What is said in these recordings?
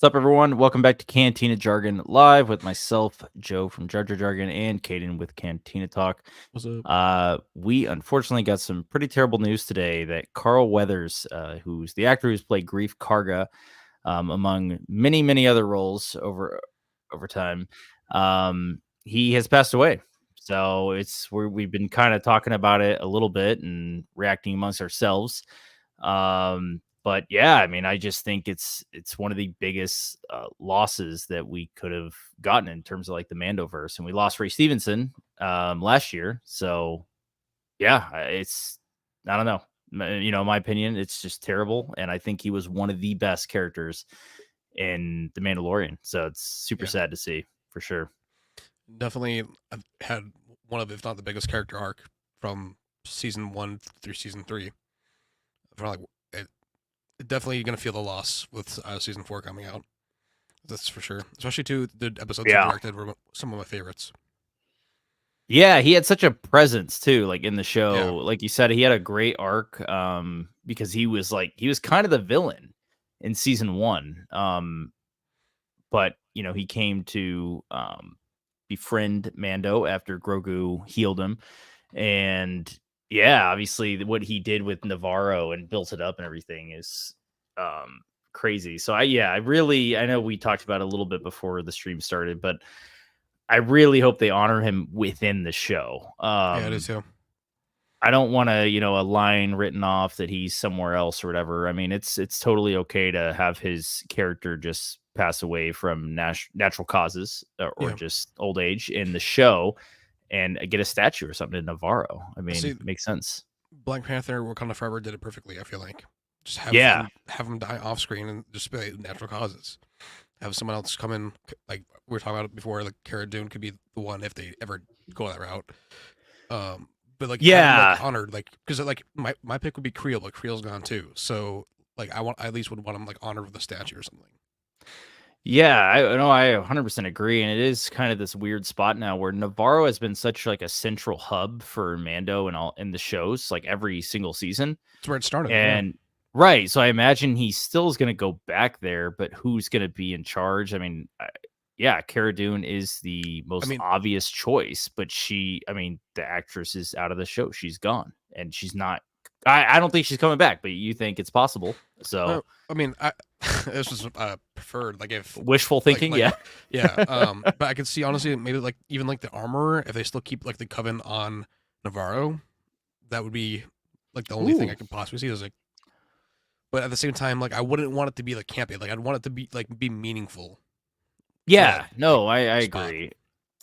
What's up, everyone? Welcome back to Cantina Jargon live with myself, Joe from Jargon, and Caden with Cantina Talk. What's up? We unfortunately got some pretty terrible news today that Carl Weathers, who's the actor who's played Greef Karga, among many other roles over time, he has passed away. So we've been kind of talking about it a little bit and reacting amongst ourselves. But yeah, I mean, I just think it's one of the biggest losses that we could have gotten in terms of like the Mandoverse, and we lost Ray Stevenson last year. So yeah, it's I don't know, my opinion, it's just terrible, and I think he was one of the best characters in the Mandalorian. So it's super Yeah, sad to see for sure. definitely had one of, if not the biggest character arc from season 1 through season 3. For like, definitely gonna feel the loss with season 4 coming out. That's for sure. Especially too, the episodes he Yeah. directed were some of my favorites. Yeah, he had such a presence too, like in the Yeah, show. Like you said, he had a great arc because he was kind of the villain in season 1. But he came to befriend Mando after Grogu healed him. And yeah, obviously what he did with Navarro and built it up and everything is crazy. So I know we talked about it a little bit before the stream started, but I really hope they honor him within the show. yeah, it is too. I don't want to, a line written off that he's somewhere else or whatever. I mean, it's totally okay to have his character just pass away from natural causes or Yeah, just old age in the show and get a statue or something in Navarro. I see, mean, makes sense. Black Panther, Wakanda Forever did it perfectly. I feel like just Yeah. have him die off screen and just be like, natural causes. Have someone else come in, like we were talking about it before. Like Cara Dune could be the one if they ever go that route. But like have him Yeah. like honored, like because like my pick would be Creel, but Creel's gone too. So like I at least would want him like honored with a statue or something. Yeah, I know I 100% agree, and it is kind of this weird spot now where Navarro has been such like a central hub for Mando and all in the shows, like every single season. That's where it started. Yeah, And right, so I imagine he still is going to go back there, but who's going to be in charge? I mean, yeah, Cara Dune is the I most mean, obvious choice, but the actress is out of the show. She's gone, and she's not. I don't think she's coming back, but you think it's possible. So I mean, this was preferred. Like if wishful thinking, like yeah. yeah, but I could see honestly maybe like even like the armor if they still keep like the coven on Navarro, that would be like the only thing Ooh, I could possibly see is like. But at the same time, like I wouldn't want it to be like campy. Like I'd want it to be meaningful for that yeah. like No, I spot, agree.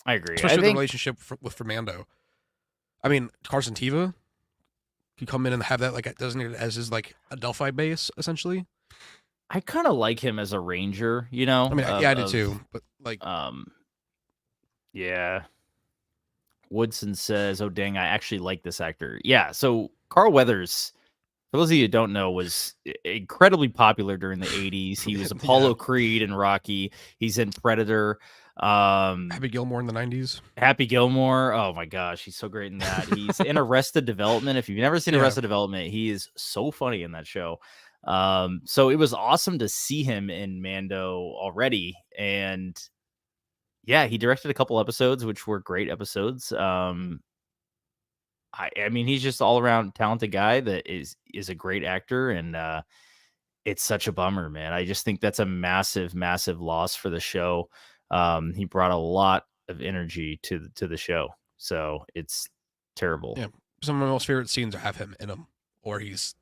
I agree. I especially with the think relationship with Fernando. I mean, Carson Teva could come in and have that like designated as his like a Delphi base essentially. I kind of like him as a ranger. I mean, yeah, I do too. But like, Um, yeah. Woodson says, "Oh dang, I actually like this actor." Yeah, so Carl Weathers, for those of you who don't know, was incredibly popular during the 80s. He was yeah, Apollo Creed and Rocky. He's in Predator. Happy Gilmore in the '90s. Happy Gilmore. Oh my gosh, he's so great in that. He's in Arrested Development. If you've never seen Yeah, Arrested Development, he is so funny in that show. So it was awesome to see him in Mando already. And yeah, he directed a couple episodes, which were great episodes. I mean, he's just all around talented guy that is a great actor, and it's such a bummer, man. I just think that's a massive loss for the show. He brought a lot of energy to the show, so it's terrible. yeah. Some of my most favorite scenes have him in them, or he's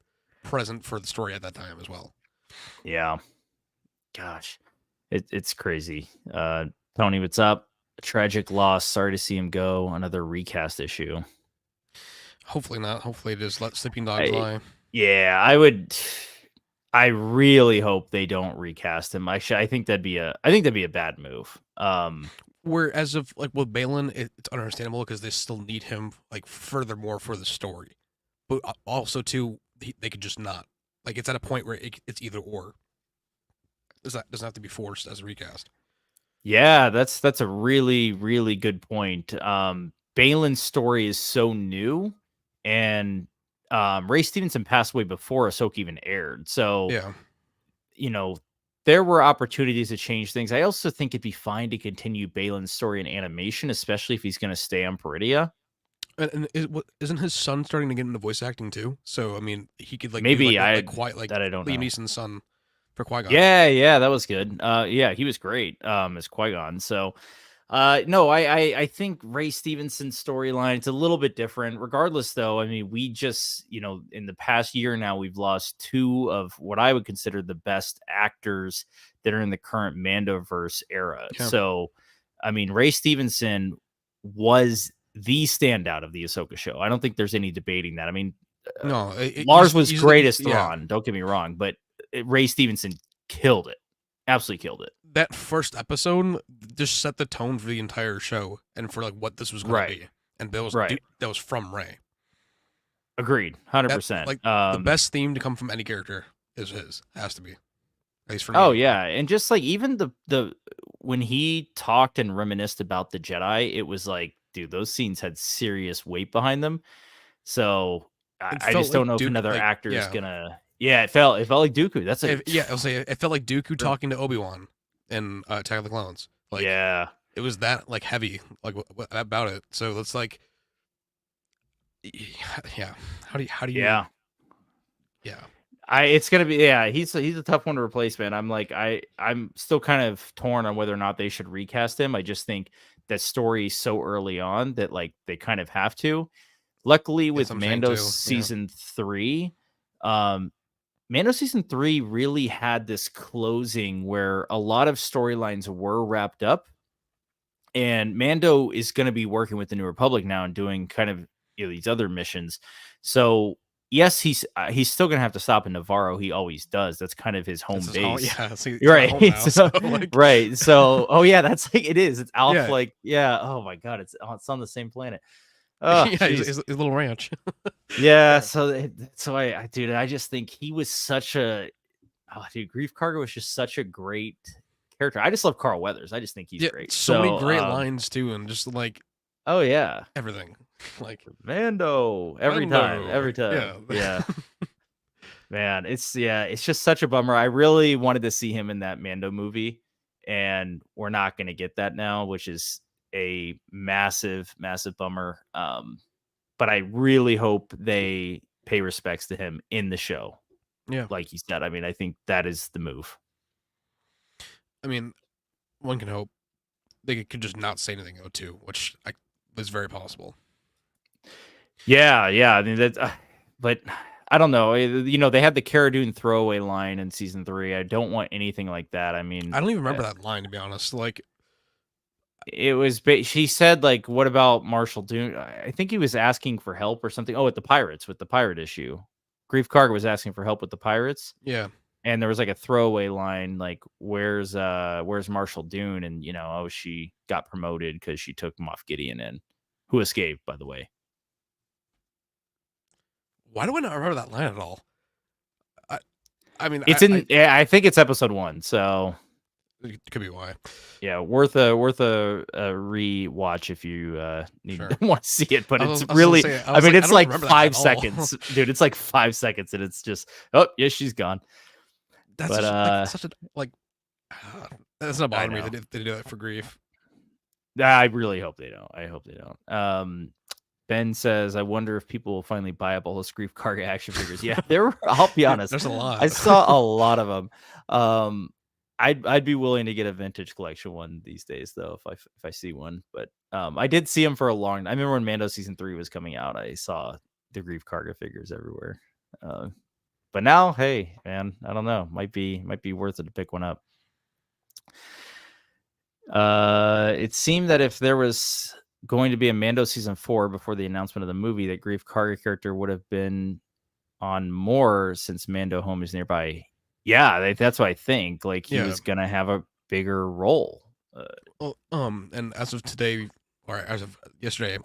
present for the story at that time as well. Yeah, gosh, it's crazy. Tony, what's up? A tragic loss. Sorry to see him go. Another recast issue. Hopefully not. Hopefully, just let sleeping dogs I lie. Yeah, I would. I really hope they don't recast him. I think that'd be a bad move. Where as of like with Balin, it's understandable because they still need him like furthermore for the story, but also too they could just not. Like it's at a point where it's either or. Doesn't have to be forced as a recast. Yeah, that's a really good point. Balin's story is so new, and Ray Stevenson passed away before Ahsoka even aired. So Yeah, you know there were opportunities to change things. I also think it'd be fine to continue Balin's story in animation, especially if he's going to stay on Peridia. Isn't his son starting to get into voice acting too? So I mean, he could like do Maybe I quite like that I don't Liam know. Neeson's son for Qui-Gon. Yeah, that was good. Yeah, he was great as Qui-Gon. So no, I think Ray Stevenson's storyline, it's a little bit different. Regardless, though, I mean, we just, in the past year now, we've lost two of what I would consider the best actors that are in the current Mandoverse era. Yeah. So, I mean, Ray Stevenson was the standout of the Ahsoka show. I don't think there's any debating that. I mean, No, Lars was great as yeah. Thrawn, don't get me wrong, but Ray Stevenson killed it. Absolutely killed it. That first episode just set the tone for the entire show and for like what this was going to be. And that was from Ray. Agreed, 100%. Like the best theme to come from any character is his. Has to be. At least for me. Oh yeah, and just like even the when he talked and reminisced about the Jedi, it was like, dude, those scenes had serious weight behind them. So I just don't know if another actor is gonna. Yeah, it felt like Dooku. That's I'll say it felt like Dooku talking to Obi-Wan in Attack of the Clones. Like, yeah, it was that like heavy, like about it. So it's like, yeah. How do you? Yeah. It's gonna be he's a tough one to replace, man. I'm still kind of torn on whether or not they should recast him. I just think that story so early on that like they kind of have to. Luckily with Mando season 3, Mando season 3 really had this closing where a lot of storylines were wrapped up, and Mando is going to be working with the New Republic now and doing kind of these other missions. So yes, he's still going to have to stop in Navarro. He always does. That's kind of his home base. Right. Right. So, oh yeah, that's like, it is. It's Alf. Yeah. Like, yeah. Oh my God. It's on the same planet. Oh, his little ranch. Yeah. So dude, I just think he was such a, Greef Karga was just such a great character. I just love Carl Weathers. I just think he's great. So many great lines too. And just like, oh yeah, everything. Like Mando every time. Yeah. Man, it's just such a bummer. I really wanted to see him in that Mando movie, and we're not going to get that now, which is a massive bummer. But I really hope they pay respects to him in the show. Yeah, like you said. I mean, I think that is the move. I mean, one can hope they could just not say anything too, which is very possible. Yeah. I mean that, but I don't know. They had the Cara Dune throwaway line in season 3. I don't want anything like that. I mean, I don't even remember that line, to be honest. Like, it was. She said, like, "What about Marshall Dune?" I think he was asking for help or something. Oh, with the pirate issue. Greef Karga was asking for help with the pirates. Yeah. And there was like a throwaway line, like, "Where's Marshall Dune?" And she got promoted because she took Moff Gideon in, who escaped, by the way. Why do I not remember that line at all? I mean, it's I think it's episode 1, so it could be why. Yeah, worth a rewatch if you want to see it. But it's really, it's like 5 seconds, dude. It's like 5 seconds, and it's just, oh yeah, she's gone. That's such a that's not bothering me that they do it for Greef. I really hope they don't. I hope they don't. Ben says, I wonder if people will finally buy up all those Greef Karga action figures. Yeah, I'll be honest. There's a lot. I saw a lot of them. I'd be willing to get a vintage collection one these days, though, if I see one. But I did see them for a long. I remember when Mando season 3 was coming out, I saw the Greef Karga figures everywhere. But now, hey, man, I don't know. Might be worth it to pick one up. It seemed that if there was going to be a Mando season 4 before the announcement of the movie, that Greef Karga character would have been on more since Mando home is nearby. Yeah, that's what I think. Like, he was gonna have a bigger role. And as of today, or as of yesterday,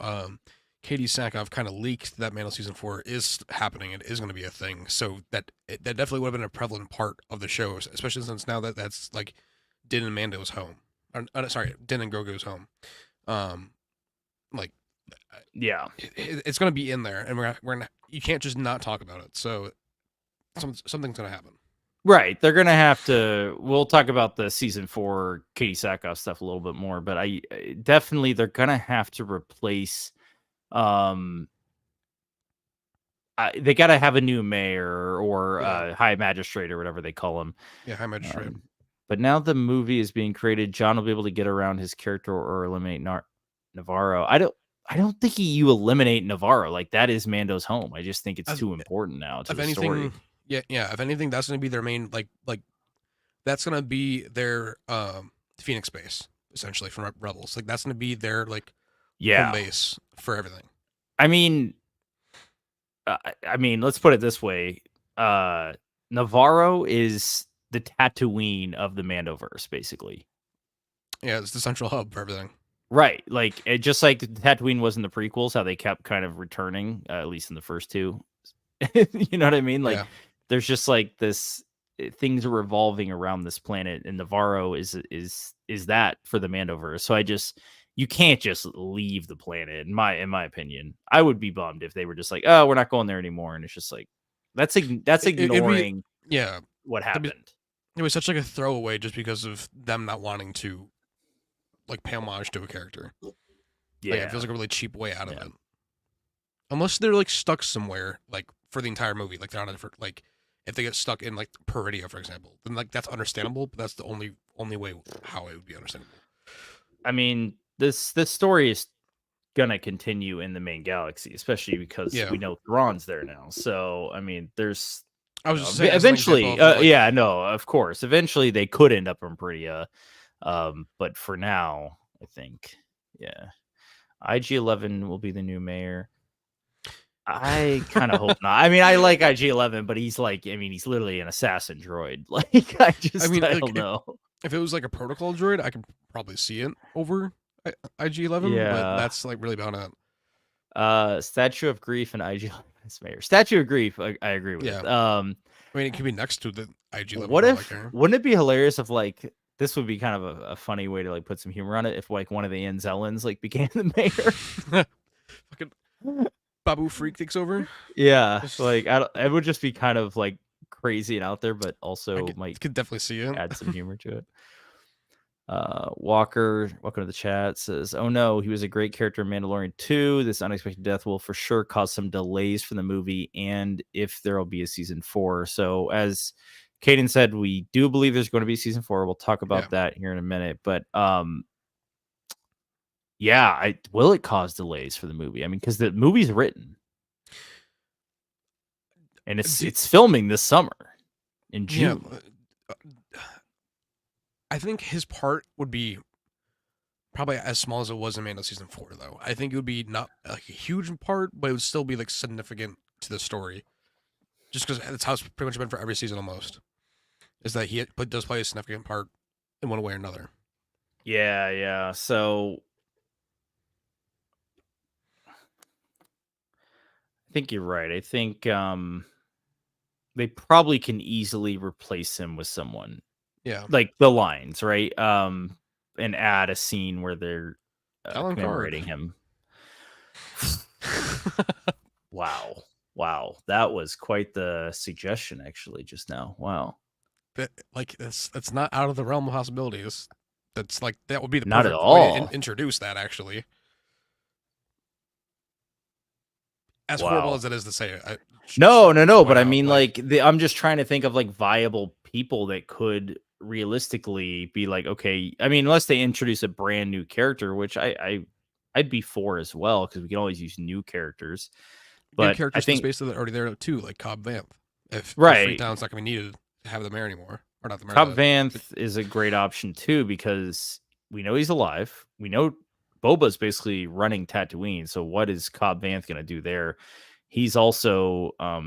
Katie Sackhoff kind of leaked that Mando season 4 is happening. It is going to be a thing. So that definitely would have been a prevalent part of the show, especially since now that's like Din and Mando's home. Din and Grogu's home. It's going to be in there, and we're gonna you can't just not talk about it. So something's going to happen. Right, they're gonna have to. We'll talk about the season 4 Katie Sackhoff stuff a little bit more, but definitely they're gonna have to replace. Um, they gotta have a new mayor or Yeah, high magistrate or whatever they call him. yeah, High Magistrate. Um, but now the movie is being created. John will be able to get around his character or eliminate Navarro. I don't think you eliminate Navarro. Like that is Mando's home. I just think it's If, too important now to if the anything, story. yeah. If anything, that's gonna be their main like that's gonna be their Phoenix base essentially from Rebels. Like that's gonna be their like home Yeah, base for everything. I mean, let's put it this way: Navarro is the Tatooine of the Mandoverse, basically. Yeah, it's the central hub for everything. Right, like just like Tatooine was in the prequels, how they kept kind of returning, at least in the first two. You know what I mean? Like, Yeah, there's just like this things are revolving around this planet, and Navarro is that for the Mandoverse. So you can't just leave the planet. In my opinion, I would be bummed if they were just like, oh, we're not going there anymore, and it's just like that's it'd be ignoring yeah. what That'd be, happened. it was such like a throwaway just because of them not wanting to like pay homage to a character. Like it feels Yeah, like a really cheap way out of yeah. it. Unless they're like stuck somewhere like for the entire movie, like they're on a different like if they get stuck in like Peridia, for example, then like that's understandable. But that's the only way how it would be understandable. I mean, this story is gonna continue in the main galaxy, especially because Yeah, we know Thrawn's there now. So I mean, there's I was just saying as an example eventually, of like yeah, no, of course, eventually they could end up in Prettia, but for now, I think, yeah, IG-11 will be the new mayor. I kind of hope not. I mean, I like IG-11, but he's like, I mean, he's literally an assassin droid. Like, I mean I like don't know. if it was like a protocol droid, I could probably see it over IG-11, but Yeah. that's like really about it. Statue of Grief and IG-11 as mayor. Statue of Grief, I agree with. Yeah, I mean it could be next to the IG-11 What for all I if care. wouldn't it be hilarious if like this would be kind of a funny way to like put some humor on it if like one of the Anzellans like became the Fucking Babu Freak takes over. Yeah, Just, like it would just be kind of like crazy and out there, but I also might could definitely see it. add some humor to it. Walker, welcome to the chat, says, "Oh no, he was a great character in Mandalorian 2. This unexpected death will for sure cause some delays for the movie, and if there will be a season 4." So, as Caden said, we do believe there's going to be a season 4. We'll talk Yeah. about that here in a minute, but yeah, will it cause delays for the movie? I mean, because the movie's written and Do, it's filming this summer in yeah. June. I think his part would be probably as small as it was in Mando season 4, though. I think it would be not like a huge part, but it would still be like significant to the story. Just because that's how it's pretty much been for every season almost. Is that he does play a significant part in one way or another. Yeah, yeah. So I think you're right. I think they probably can easily replace him with someone Yeah. like the lines, right? And add a scene where they're Talon Card. commemorating him. Wow. Wow. That was quite the suggestion actually just now. Wow. Like that's not out of the realm of possibilities. That's like that would be the Not at perfect way to all. introduce that actually. As horrible Wow. as it is to say, I No, no, should no, but point I out mean like like I'm just trying to think of like viable people that could realistically be like, okay, I mean, unless they introduce a brand new character, which I'd be for as well because we can always use new characters. give But I characters to the think space that are already there too, like Cobb Vanth. If right, Freetown's not gonna be needed to have the mayor anymore, or not the mayor, Cobb the Vanth is a great option too because we know he's alive. We know Boba's basically running Tatooine. So what is Cobb Vanth going to do there? He's also a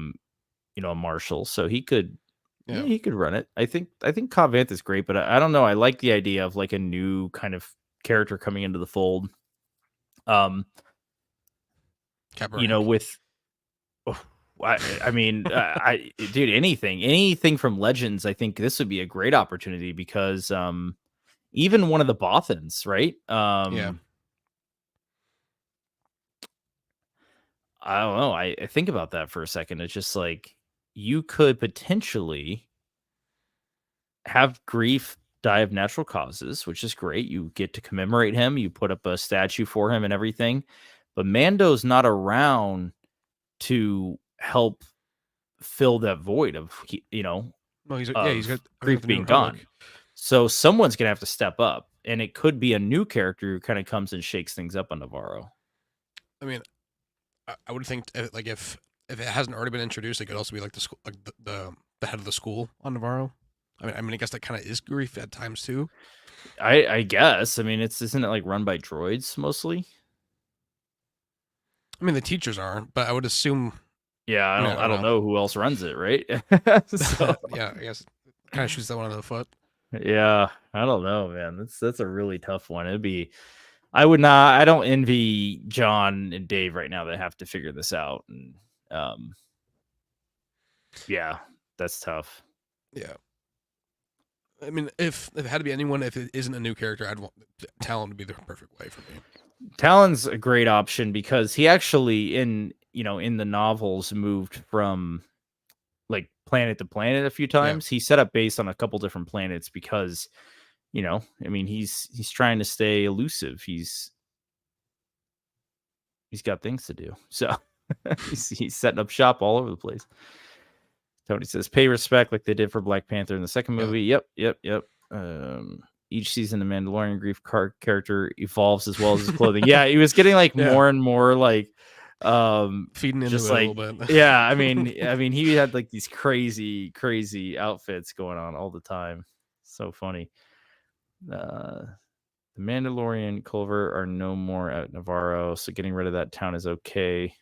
marshal, so he could yeah, yeah, he could run it. I think Cobb Vanth is great, but I don't know. I like the idea of like a new kind of character coming into the fold. Um, Cab you know, Rank. with oh, I mean, dude, anything from Legends, I think this would be a great opportunity because even one of the Bothans, right? Yeah, I don't know. I think about that for a second. It's just like you could potentially. have Greef die of natural causes, which is great. You get to commemorate him. You put up a statue for him and everything. But Mando's not around to help fill that void of No, he's got Greef the New being gone. Republic. So someone's gonna have to step up, and it could be a new character who kind of comes and shakes things up on Navarro. I mean, I would think like if it hasn't already been introduced, it could also be like the school, like the head of the school on Navarro. I guess that kind of is Greef at times too. I guess. I mean, isn't it like run by droids mostly? I mean, the teachers aren't, but I would assume. Yeah, I mean, I don't know who else runs it, right? So Yeah, I guess kind of shoots that one under the foot. yeah, I don't know, man. That's a really tough one. I don't envy John and Dave right now that have to figure this out. And yeah, that's tough. Yeah. I mean, if it had to be anyone, if it isn't a new character, I'd want Talon to be the perfect way for me. Talon's a great option because he actually in the novels moved from like planet to planet a few times. He set up base on a couple different planets because I mean he's trying to stay elusive. He's got things to do. So he's setting up shop all over the place. Tony says, pay respect like they did for Black Panther in the second movie. Yep. Each season, the Mandalorian Greef character evolves as well as his clothing. Yeah, he was getting like more and more like feeding into just it like, a little bit. Yeah, I mean, he had like these crazy outfits going on all the time. So funny. The Mandalorian Culver are no more at Navarro, so getting rid of that town is okay.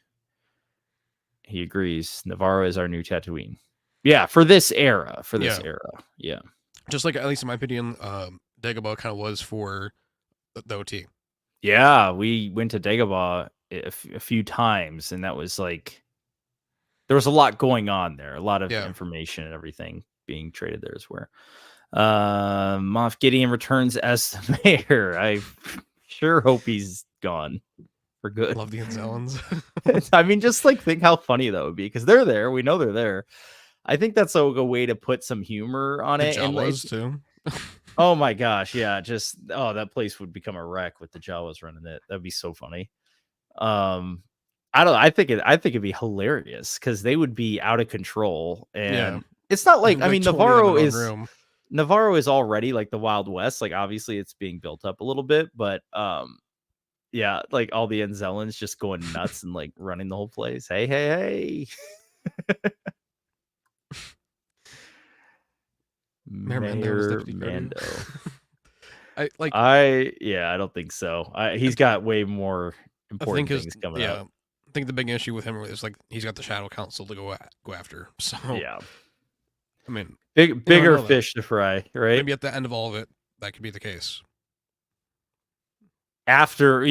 He agrees. Navarro is our new Tatooine. Yeah, for this era. Yeah. Just like, at least in my opinion, Dagobah kind of was for the OT. Yeah, we went to Dagobah a few times, and that was like there was a lot going on there, a lot of information and everything being traded there as well. Moff Gideon returns as the mayor. I sure hope he's gone for good. I love the Anzellans. I mean, just like think how funny that would be because they're there. We know they're there. I think that's a way to put some humor on it. Jawas too. Oh my gosh, yeah, that place would become a wreck with the Jawas running it. That'd be so funny. I think it'd be hilarious because they would be out of control, and it's not like I mean Navarro is already like the Wild West. Like obviously it's being built up a little bit, but yeah, like all the Anzellans just going nuts and like running the whole place. Hey. Mayor Mando. I don't think so. He's got way more important things coming up. I think the big issue with him is like he's got the Shadow Council to go after. So yeah, I mean, bigger fish to fry, right? Maybe at the end of all of it, that could be the case. After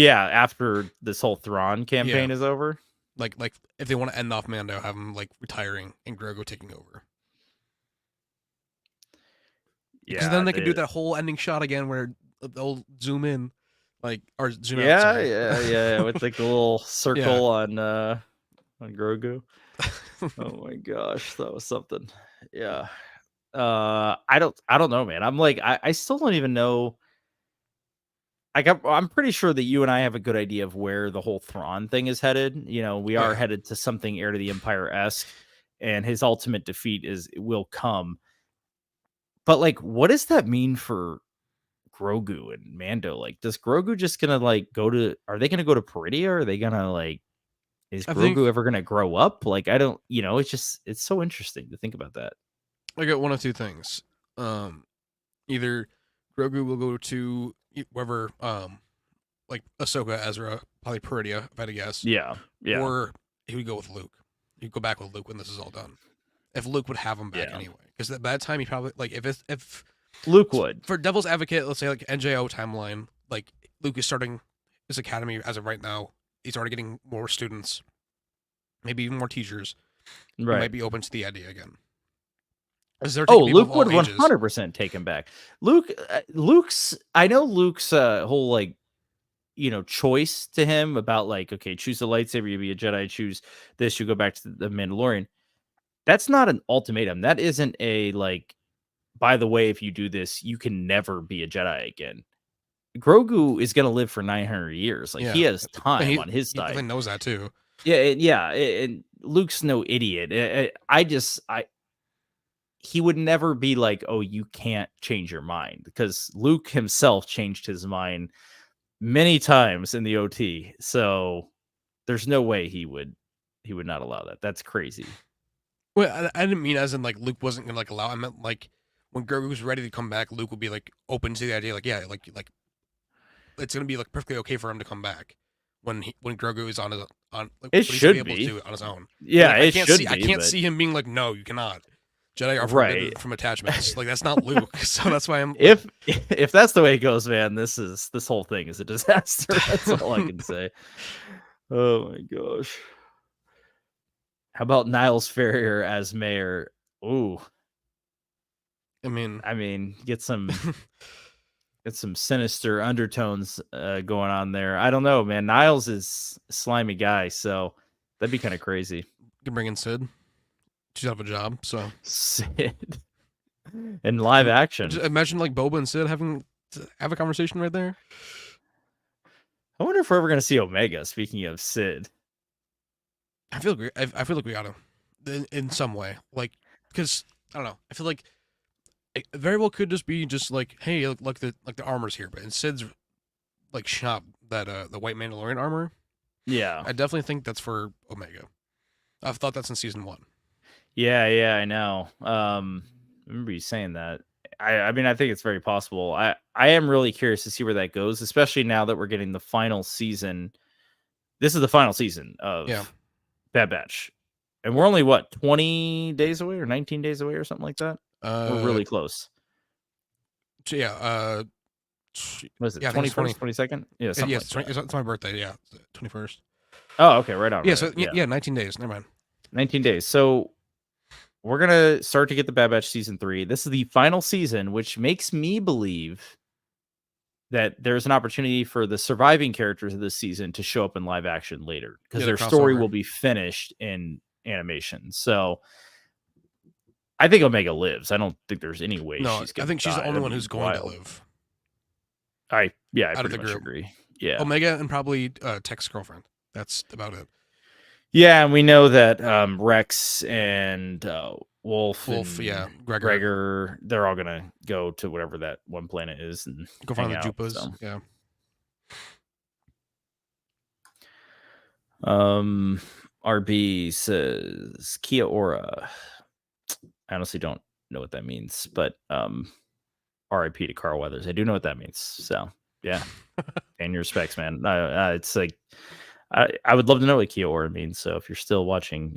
this whole Thrawn campaign is over, like if they want to end off Mando, have him like retiring and Grogu taking over. Yeah, because then they could do that whole ending shot again where they'll zoom in, like or zoom out. Yeah, with like a little circle on Grogu. Oh my gosh, that was something. Yeah, I don't know, man. I'm like, I still don't even know. I'm pretty sure that you and I have a good idea of where the whole Thrawn thing is headed. We are headed to something Heir to the Empire-esque, and his ultimate defeat will come. But like, what does that mean for Grogu and Mando? Like, does Grogu just gonna like are they gonna go to Peridia? Or are they gonna like, is Grogu ever gonna grow up? Like, I don't, it's so interesting to think about that. I got one of two things. Either Grogu will go to wherever, like Ahsoka, Ezra, probably Peridia, if I had to guess. Yeah. Or he would go with Luke. He'd go back with Luke when this is all done. If Luke would have him back anyway, because by that time he probably like if Luke would, for Devil's Advocate, let's say like NJO timeline, like Luke is starting his academy as of right now. He's already getting more students, maybe even more teachers. Right, he might be open to the idea again. Luke would 100% take him back. I know Luke's whole like choice to him about like, okay, choose the lightsaber, you be a Jedi, choose this, you go back to the Mandalorian. That's not an ultimatum. That isn't a like by the way, if you do this, you can never be a Jedi again. Grogu is going to live for 900 years. Like, he Yeah, has and time he on his he definitely side. knows that too. Yeah, and Luke's no idiot. He would never be like, "Oh, you can't change your mind," because Luke himself changed his mind many times in the OT. So there's no way he would not allow that. That's crazy. Well, I didn't mean as in like Luke wasn't gonna like allow. I meant like when Grogu was ready to come back, Luke would be like open to the idea, like yeah, like it's gonna be like perfectly okay for him to come back when Grogu is on his on like It when he's gonna be should able to be. do it on his own. But Yeah, like it should I be, can't but see him being like no, you cannot. Jedi are right. forbidden from attachments. Like that's not Luke. So that's why I'm like, If that's the way it goes, man, this whole thing is a disaster. That's all I can say. Oh my gosh. How about Niles Ferrier as mayor? Ooh, I mean, I mean, get some sinister undertones going on there. I don't know, man. Niles is a slimy guy, so that'd be kind of crazy. can bring in Sid. She's out of a job, so Sid in live action. just imagine like Boba and Sid having to have a conversation right there. I wonder if we're ever going to see Omega. Speaking of Sid, I feel like we gotta in some way, like because I don't know. I feel like it very well could just be just like hey, like the armor's here, but in Sid's like shop that the white Mandalorian armor. yeah, I definitely think that's for Omega. I've thought that's in season 1. yeah, I know. I remember you saying that. I mean, I think it's very possible. I am really curious to see where that goes, especially now that we're getting the final season. This is the final season of Yeah. Bad Batch, and we're only what 20 days away or 19 days away or something like that. We're really close. Yeah. What is it? Yeah, I think it's 21st, 22nd? Yeah, something yeah, like that. it's my birthday. Yeah, 21st. Oh, okay, right on. Yeah, Right so on. Yeah, 19 days. Never mind. 19 days. So we're gonna start to get the Bad Batch season 3. This is the final season, which makes me believe that there's an opportunity for the surviving characters of this season to show up in live action later because Yeah, their the story crossover. will be finished in animation. So I think Omega lives. I don't think there's any way No, she's I gonna think she's the die. only That'd one be who's going to wild. live I out of pretty the much group. agree. Yeah. Omega and probably Tech's girlfriend. That's about it. Yeah, and we know that Rex and Wolf Wolf, and yeah, Gregor. Gregor, they're all gonna go to whatever that one planet is and Go hang find the out. Jupas. So. Yeah. RB says Kia Ora. I honestly don't know what that means, but RIP to Carl Weathers. I do know what that means. So yeah, and your respects, man. It's like I would love to know what Kia Ora means. So if you're still watching,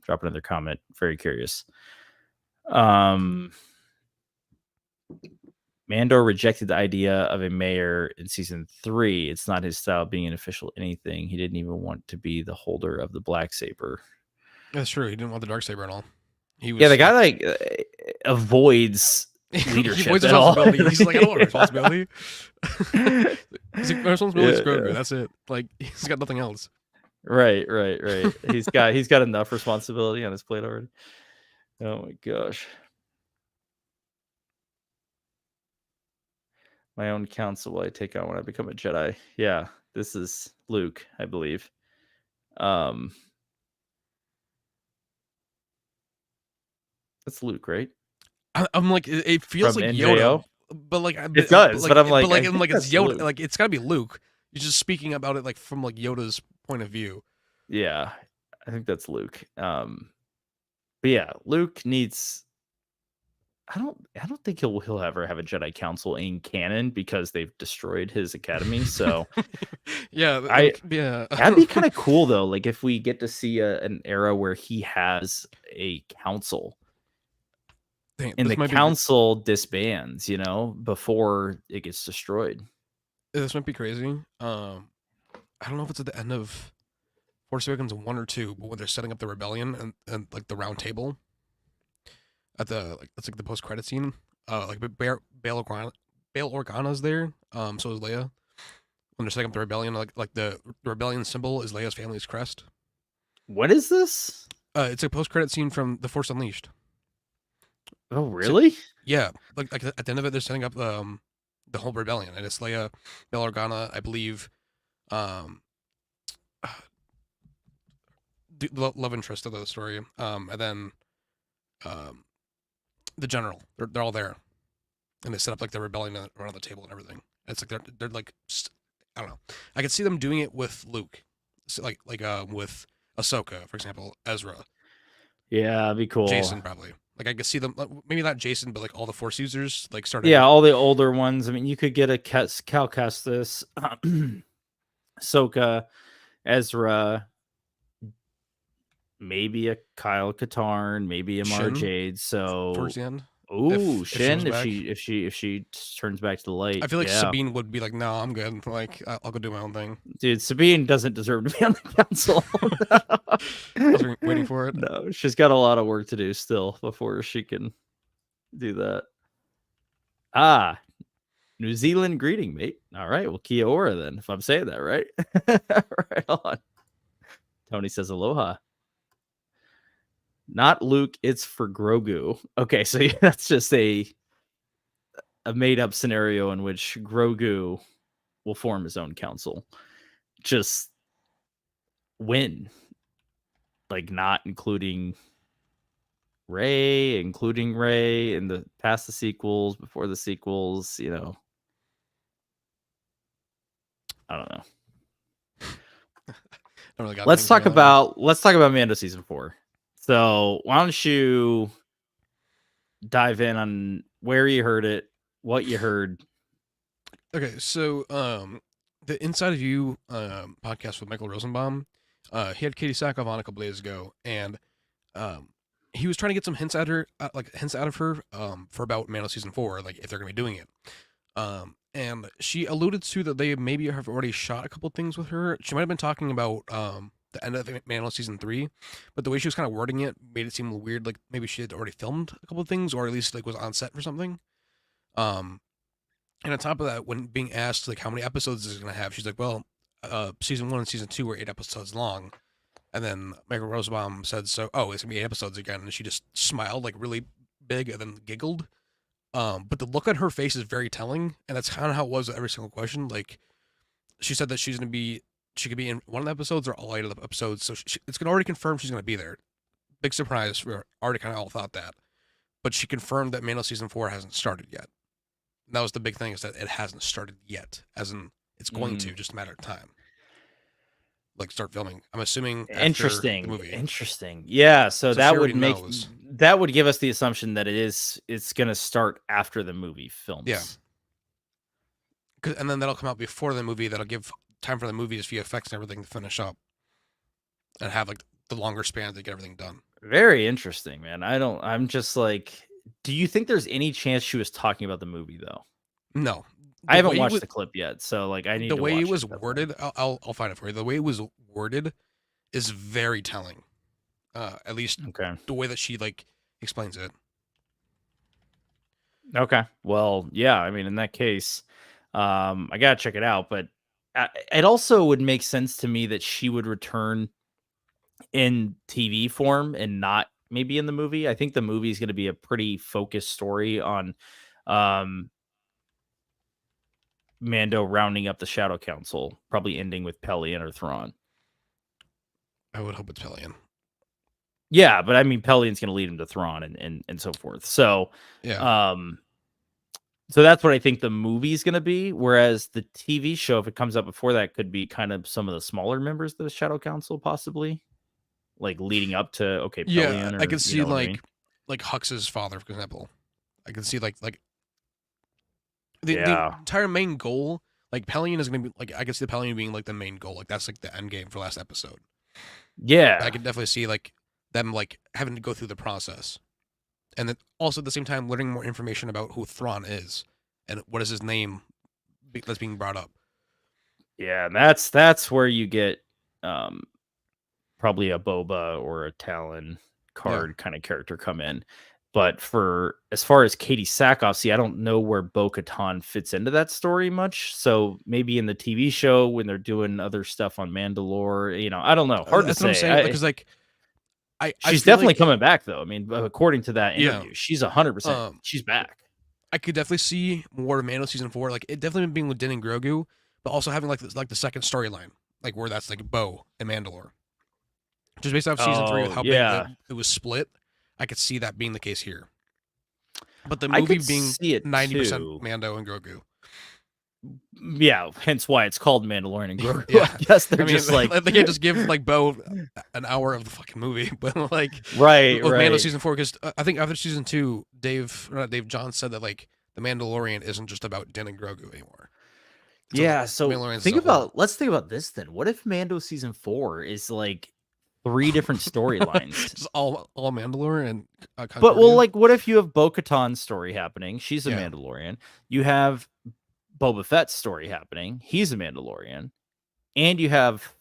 drop another comment. Very curious. Mando rejected the idea of a mayor in season 3. It's not his style being an official anything. He didn't even want to be the holder of the black saber. That's true. He didn't want the dark saber at all. He was Yeah, the guy avoids he leadership avoids at all. responsibility. He's like, I don't want responsibility. He's like, my responsibility is Grogu. Yeah. That's it. Like he's got nothing else. Right. he's got enough responsibility on his plate already. Oh my gosh. My own counsel will I take on when I become a Jedi. Yeah, this is Luke, I believe. That's Luke, right? I'm like, it feels From like NJO? Yoda, but like It does, but I'm like, I I'm think like it's that's Yoda. Luke. Like it's gotta be Luke. He's just speaking about it like from like Yoda's point of view. Yeah, I think that's Luke. But yeah, Luke needs. I don't think he'll ever have a Jedi Council in canon because they've destroyed his academy. So Yeah, yeah. that'd be kind of cool though. Like if we get to see an era where he has a council Dang, and this the might council disbands, before it gets destroyed. this might be crazy. I don't know if it's at the end of Force Awakens 1 or 2, but when they're setting up the rebellion and like the round table at the like that's like the post credit scene. Like Bail Organa's there. So is Leia. When they're setting up the rebellion, like the rebellion symbol is Leia's family's crest. What is this? It's a post credit scene from The Force Unleashed. Oh, So, really? yeah, like at the end of it, they're setting up the whole rebellion, and it's Leia, Bail Organa, I believe, um, the love interest of the story, and then um, the general. They're all there, and they set up like the rebellion around the table and everything. It's like they're like I don't know. I could see them doing it with Luke, so with Ahsoka, for example, Ezra, Yeah, that'd be cool. Jason probably. Like I could see them, maybe not Jason, but like all the Force users, like Yeah, starting. all the older ones. I mean, you could get a Cal Kestis, Ahsoka, Ezra, maybe a Kyle Katarn, maybe a Mara Shin Jade. towards So, the end, ooh, if she comes Shin, if back. she turns back to the I light, feel like yeah, Sabine would be like, "No, I'm good. Like, I'll go do my own thing." dude, Sabine doesn't deserve to be on the council. I was waiting for it. No, she's got a lot of work to do still before she can do that. Ah, New Zealand greeting, mate. All right, well, Kia ora then, if I'm saying that right. Right on. Tony says aloha. Not Luke, it's for Grogu. Okay, so yeah, that's just a made up scenario in which Grogu will form his own council. Just win, like not including Ray in the past the sequels, before the sequels, I don't know. Don't really got Let's anything for talk me on that one. about let's talk about Mando season 4. So, why don't you dive in on where you heard it, what you heard? Okay, so the Inside of You podcast with Michael Rosenbaum, he had Katie Sackhoff on a couple days ago, and um, he was trying to get some hints out of her for about Mando season 4, like if they're gonna be doing it. And she alluded to that they maybe have already shot a couple things with her. She might have been talking about the end of Mando season 3, but the way she was kind of wording it made it seem weird, like maybe she had already filmed a couple of things, or at least like was on set for something. Um, and on top of that, when being asked like how many episodes is it gonna have, she's like, "Well, season 1 and season 2 were 8 episodes long." And then Michael Rosenbaum said, "So, oh, it's gonna be 8 episodes again," and she just smiled like really big and then giggled. But the look on her face is very telling, and that's kind of how it was with every single question. Like she said that she could be in one of the episodes or all 8 of the episodes, so it's gonna already confirmed she's gonna be there. Big surprise, we already kind of all thought that, but she confirmed that Mando season 4 hasn't started yet. And that was the big thing, is that it hasn't started yet, as in it's going to, Mm, just a matter of time. Like start filming. I'm assuming after the interesting. movie, Interesting. Yeah, so so she that already would knows. give us the assumption that it's going to start after the movie Yeah, films. and then that'll come out before the movie. That'll give time for the movie's VFX and everything to finish up, and have like the longer span to get everything done. Very interesting, man. I'm just like, do you think there's any chance she was talking about the movie though? No, I the haven't way it watched was the clip yet, so like I the need to way it watch it was definitely. worded. I'll find it for you. The way it was worded is very telling. At least Okay. the way that she like explains it. Okay. Well, yeah, I mean in that case, I got to check it out, but it also would make sense to me that she would return in TV form and not maybe in the movie. I think the movie is going to be a pretty focused story on um Mando rounding up the Shadow Council, probably ending with Pelion or Thrawn. I would hope it's Pelion. Yeah, but I mean Pelion's going to lead him to Thrawn and so forth. Yeah, Um so that's what I think the movie is going to be, whereas the TV show, if it comes up before that, could be kind of some of the smaller members of the Shadow Council, possibly like leading up to yeah. Pelion, I or could you see know what I mean? like Hux's father, for example. I can see like the Yeah, entire main goal. Like Pelion is gonna be like, I can see the Pelion being like the main goal. Like that's like the end game for last episode. I yeah, could definitely see like them like having to go through the process, and then also at the same time learning more information about who Thrawn is and what is his name that's being brought up. yeah. And that's where you get um probably a Boba or a Talon Yeah, card kind of character come in. But for as far as Katie Sackhoff, see, I don't know where Bo-Katan fits into that story much. So maybe in the TV show when they're doing other stuff on Mandalore, I don't know. Hard to that's what I'm say. saying. Like, cause like I She's feel definitely like coming back, though. I mean, according to that yeah, interview, she's 100%. um, She's back. I could definitely see more of Mando season 4. Like it definitely being with Din and Grogu, but also having like the second storyline, like where that's like Bo and Mandalore. Just based off season 3 with Oh, how big yeah. it was split, I could see that being the case here. But the I movie could being see it 90% too. Mando and Grogu. Yeah, hence why it's called Mandalorian and Grogu. Yeah, I guess they're I mean, just like they can't just give like Bo an hour of the fucking movie, but like right, with Mando right. season 4, because I think after season 2, John said that like the Mandalorian isn't just about Din and Grogu anymore. So Yeah, so Mandalorian as a whole. let's think about this then. What if Mando season 4 is like 3 different storylines? Just all Mandalore and But well, Concordia. like what if you have Bo-Katan's story happening? She's a Yeah, Mandalorian. You have Boba Fett's story happening. He's a Mandalorian. And you have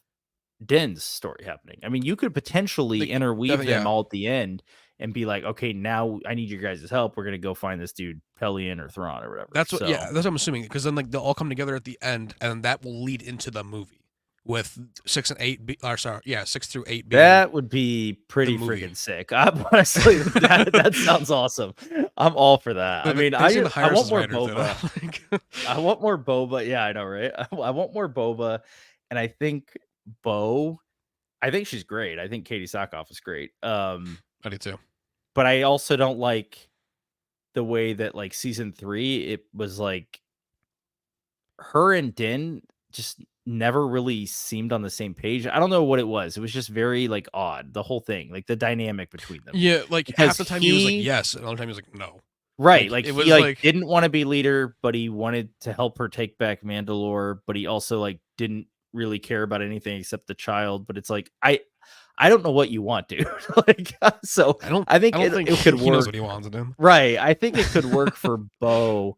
Din's story happening. I mean, you could potentially like interweave definitely them yeah. all at the end and be like, okay, now I need your guys' help. We're gonna go find this dude Pelion or Thrawn or whatever. That's what So that's what I'm assuming because then like they'll all come together at the end and that will lead into the movie with 6 and 8 or sorry 6 through 8 being that would be the pretty movie. freaking sick. I'm honestly that sounds awesome. I'm all for that. I But mean, they seem to I hire us want as more writers. You know? Boba. I want more Boba. Yeah, I know, right? I want more Boba, and I think Bo. I think she's great. I think Katie Sackhoff is great. I do too. But I also don't like the way that like season 3, it was like her and Din just never really seemed on the same page. I don't know what it was. It was just very like odd, the whole thing, like the dynamic between them. Yeah, like half Because the time he was like yes, and other time he was like no. right, Like like it he was like like didn't want to be leader, but he wanted to help her take back Mandalore, but he also like didn't really care about anything except the child. But it's like I don't know what you want, dude. Like so I I think don't think it could he knows work. what he wants to do. Right. I think it could work for Bo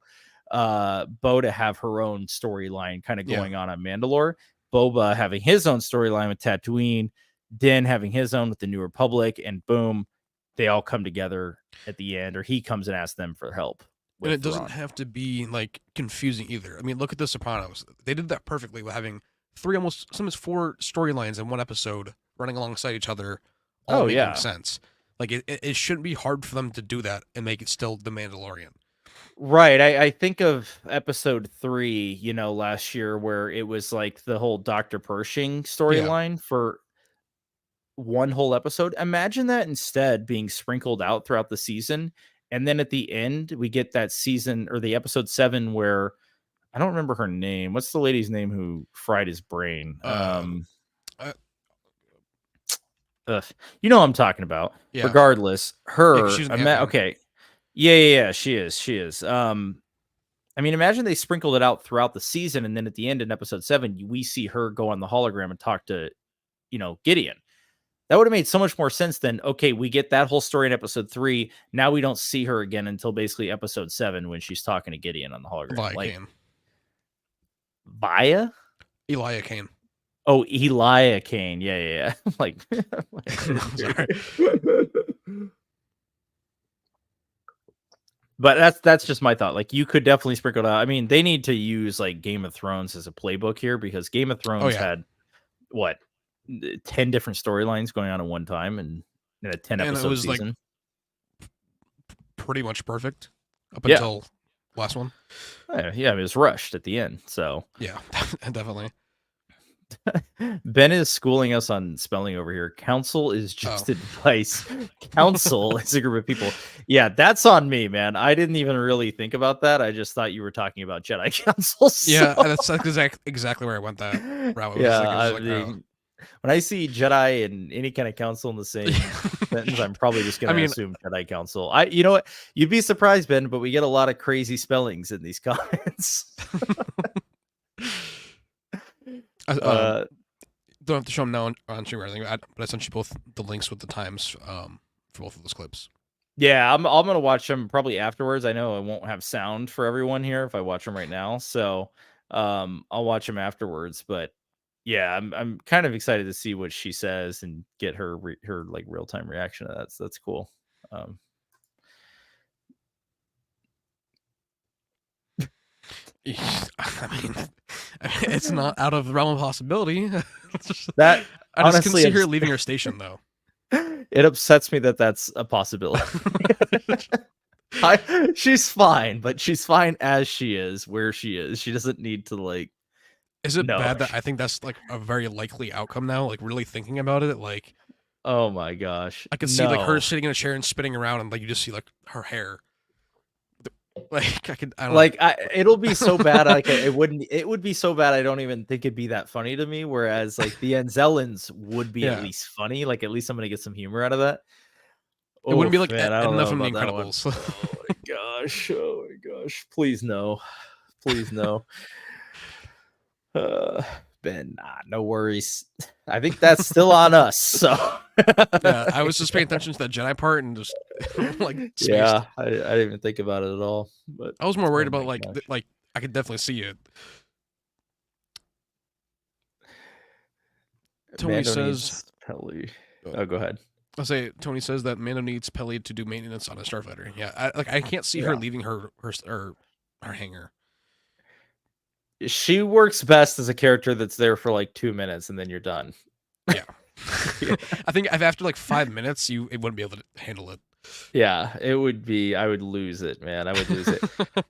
to have her own storyline kind of Yeah, going on Mandalore, Boba having his own storyline with Tatooine, Din having his own with the New Republic, and boom, they all come together at the end, or he comes and asks them for help and with it doesn't Thrawn. have to be like confusing either. I mean, look at The Sopranos. They did that perfectly with having three almost sometimes four storylines in one episode running alongside each other, all Oh making yeah. sense. Like it shouldn't be hard for them to do that and make it still The Mandalorian. Right. I think of episode 3, last year where it was like the whole Dr. Pershing Yeah, storyline for one whole episode. Imagine that instead being sprinkled out throughout the season. And then at the end, we get that season or the episode 7 where I don't remember her name. What's the lady's name who fried his brain? uh, Ugh, you know what I'm talking about. yeah, Regardless, yeah. 'Cause she's an Ant Man. okay. Yeah, she is. She is. I mean, imagine they sprinkled it out throughout the season, and then at the end in episode 7, we see her go on the hologram and talk to, Gideon. That would have made so much more sense than, okay, we get that whole story in episode 3. Now we don't see her again until basically episode 7 when she's talking to Gideon on the hologram. Elia Like, Kane. Via? Elia Kane. Oh, Elia Kane. Yeah. Like, Sorry. but that's just my thought. Like, you could definitely sprinkle it out. I mean, they need to use like Game of Thrones as a playbook here because Game of Oh Thrones yeah, had what 10 different storylines going on at one time and in a 10 and it episode was like season. pretty much perfect up Yeah. until last one. Yeah, it was rushed at the end. So Yeah, definitely. Ben is schooling us on spelling over here. Council is just advice. Council is a group of people. Yeah, that's on me, man. I didn't even really think about that. I just thought you were talking about Jedi Council. Yeah, So. that's exactly where I went that route. Yeah, I when I see Jedi and any kind of council in the same sentence, I'm probably just going to assume Jedi Council. You know what? You'd be surprised, Ben, but we get a lot of crazy spellings in these comments. don't have to show them now on stream or anything, but I sent you both the links with the times for both of those clips. Yeah, I'm gonna watch them probably afterwards. I know I won't have sound for everyone here if I watch them right now, so I'll watch them afterwards. But yeah, I'm kind of excited to see what she says and get her like real time reaction to that. So that's cool. I mean, it's not out of the realm of possibility. That I just honestly, can see her leaving her station though. It upsets me that that's a possibility. She's fine, but she's fine as she is, where she is. She doesn't need to like. Is it No. bad that I think that's like a very likely outcome now? Like really thinking about it, like Oh my gosh. I could see like her No. sitting in a chair and spinning around, and like you just see like her hair. Like I don't Like know. it'll be so bad. Like it wouldn't. It would be so bad. I don't even think it'd be that funny to me. Whereas like the Anzellans would be at Yeah, least funny. Like at least I'm gonna get some humor out of that. it wouldn't be Oof, like man, I don't Edna know from The about that one. Incredibles. Oh my gosh. Oh my gosh. Please no. Please no. Uh, Ben, no worries. I think that's still on us. So Yeah, I was just paying attention to that Jedi part and just like spaced. yeah, I didn't even think about it at all. But I was more worried oh about my like gosh. like I could definitely see it. Tony Mando says, needs Pelly. uh, Oh, go ahead. I'll say Tony says that Mando needs Peli to do maintenance on a starfighter. Yeah, I can't see her Yeah. leaving her hangar. She works best as a character that's there for like 2 minutes and then you're done. Yeah. Yeah. I think if after like 5 minutes, it wouldn't be able to handle it. Yeah, it would be. I would lose it, man. I would lose it.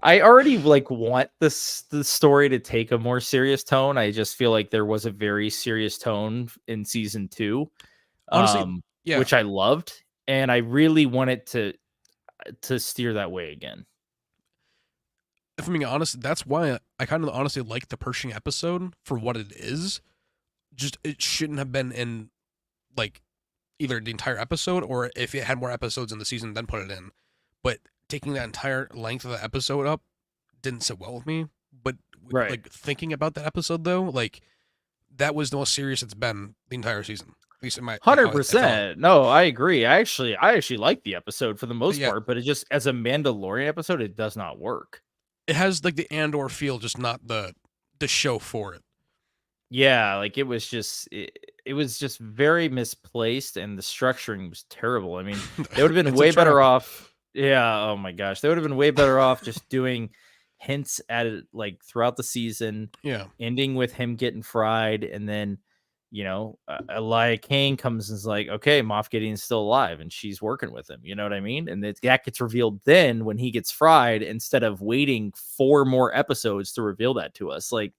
I already like want the story to take a more serious tone. I just feel like there was a very serious tone in season 2, Honestly, yeah. which I loved, and I really wanted to steer that way again. If I'm being honest, that's why I kind of honestly like the Pershing episode for what it is. Just it shouldn't have been in like either the entire episode or if it had more episodes in the season, then put it in. But taking that entire length of the episode up didn't sit well with me. But Right. like thinking about that episode though, like that was the most serious it's been the entire season. At least in my like how I felt. 100%. No, I agree. I actually like the episode for the But most yeah, part, but it just as a Mandalorian episode, it does not work. it has like the Andor feel, just not the show for it. Yeah, like it was just very misplaced and the structuring was terrible. I mean, they would have been It's a way trap. better off. Yeah, oh my gosh. They would have been way better off just doing hints at it like throughout the season, Yeah. ending with him getting fried and then Elia Kane comes and is like, okay, Moff Gideon's still alive and she's working with him. You know what I mean? And that gets revealed then when he gets fried instead of waiting 4 more episodes to reveal that to us. Like,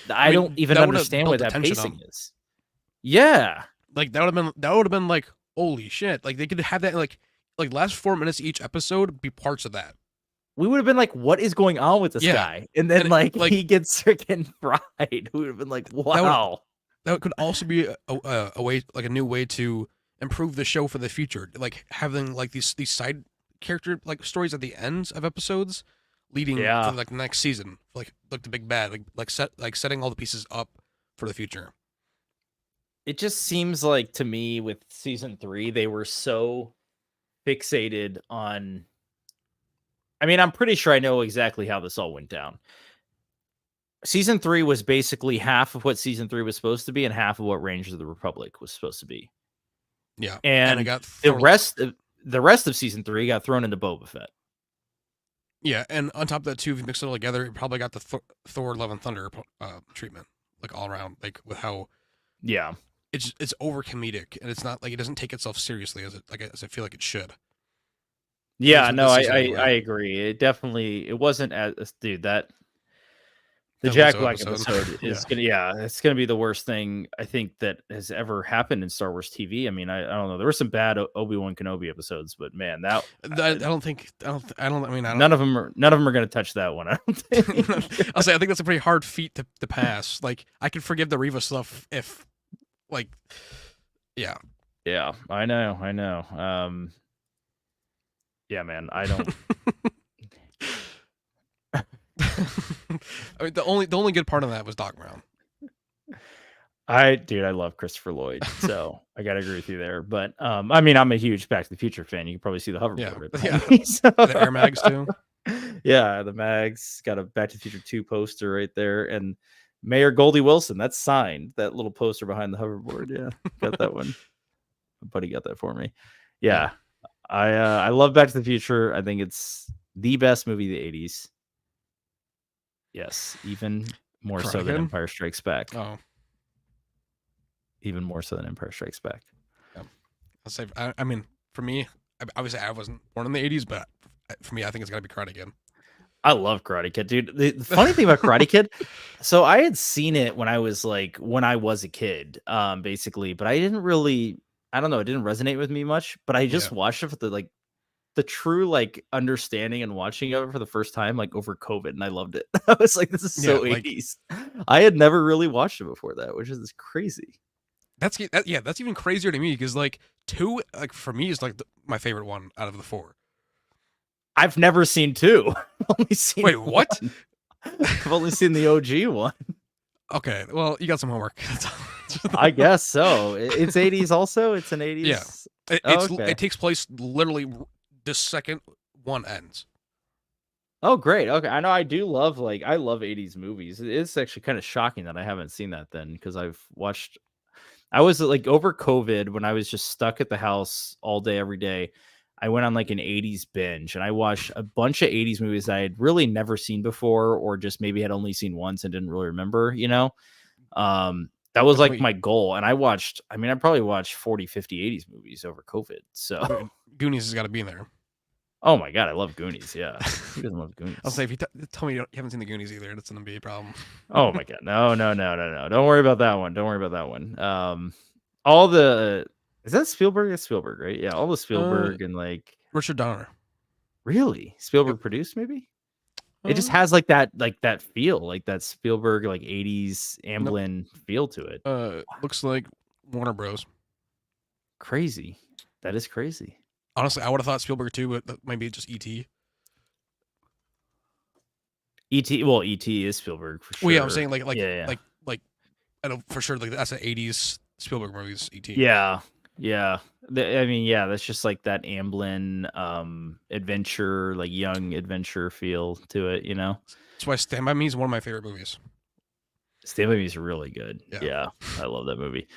I don't mean, even that would have understand built what the that tension pacing up. is. Yeah. Like that would have been like holy shit. Like they could have that like last 4 minutes each episode be parts of that. We would have been like, what is going on with this Yeah. guy? And then And like like he gets freaking fried. We would have been like, wow. that could also be a way like a new way to improve the show for the future. Like having like these side character like stories at the ends of episodes leading Yeah. for like the next season. Like the big bad. Like setting all the pieces up for the future. It just seems like to me with season 3, they were so fixated on. I mean, I'm pretty sure I know exactly how this all went down. Season 3 was basically half of what season 3 was supposed to be and half of what Rangers of the Republic was supposed to be. Yeah. And it And got the rest of season 3 got thrown into Boba Fett. Yeah, and on top of that too, if you mix it all together, it probably got the Thor: Love and Thunder treatment, like all around, like with how Yeah. it's over comedic and it's not like it doesn't take itself seriously as I feel like it should. At Yeah, least with no, this I season I, anyway. I agree. It wasn't as dude that the That Jack Lizzo Black episode. episode Yeah. is it's gonna be the worst thing I think that has ever happened in Star Wars TV. I mean, I don't know. There were some bad Obi-Wan Kenobi episodes, but man, that I don't think I don't I mean I none of them are gonna touch that one. I don't think. don't I'll say I think that's a pretty hard feat to pass. Like I can forgive the Reva stuff if like yeah. Yeah, I know. Yeah, man, I don't. I mean the only good part of that was Doc Brown. I love Christopher Lloyd, so I gotta agree with you there. But I mean, I'm a huge Back to the Future fan. You can probably see the Yeah. hoverboard. Right Yeah. behind me, so- The Air Mags too. Yeah, the mags got a Back to the Future 2 poster right there, and Mayor Goldie Wilson. That's signed. That little poster behind the hoverboard. Yeah, got that one. My buddy got that for me. Yeah, I love Back to the Future. I think it's the best movie of the '80s. Yes, even more so than Karga? Empire Strikes Back. Oh. Even more so than Empire Strikes Back. Yeah. I mean, for me, obviously I wasn't born in the '80s, but for me, I think it's got to be Karate Kid. I love Karate Kid, dude. The funny thing about Karate Kid, so I had seen it when I was a kid, basically, but I didn't really, I don't know, it didn't resonate with me much. But I Yeah, just watched it for the true understanding and watching of it for the first time over COVID, and I loved it. I was like, this is yeah, so like 80s. I had never really watched it before that, which is crazy. yeah, that's even crazier to me because like two, like for me is like my favorite one out of the four. I've never seen two. I've only seen Wait, what? one. I've only seen the OG one. Okay, well, you got some homework. I guess so. It's 80s also. It's an Yeah, 80s. Oh, okay. it takes place literally the second one ends. Oh, great. Okay. I know I do love I love 80s movies. It's actually kind of shocking that I haven't seen that then because I was over COVID when I was just stuck at the house all day every day. I went on an 80s binge and I watched a bunch of 80s movies that I had really never seen before or just maybe had only seen once and didn't really remember. That was Definitely, my goal. And I probably watched 40, 50 80s movies over COVID. So, Goonies has got to be in there. oh my God, I love Goonies. Yeah. Who doesn't love I'll Goonies? say if you tell me you haven't seen the Goonies either, that's gonna be a problem. Oh my God. No, no, no, no, no. Don't worry about that one. Don't worry about that one. All the, is that Spielberg? It's Spielberg, right? Yeah. All the uh, Spielberg and Richard Donner. really Yep. Spielberg produced maybe? It just Uh, has that feel, that Spielberg 80s nope. Amblin feel to it. Looks like Warner Bros. Crazy. That is crazy. Honestly, I would have thought Spielberg too, but that might be just E.T. E.T. Well, E.T. is Spielberg for Well, yeah, I'm sure. saying Yeah, yeah. like I know for sure like that's an '80s Spielberg movies. E.T. Yeah. Yeah. I mean, yeah, that's just that Amblin adventure, young adventure feel to it. That's why Stand by Me is one of my favorite movies. Stand By Me is really good. Yeah. Yeah, I love that movie.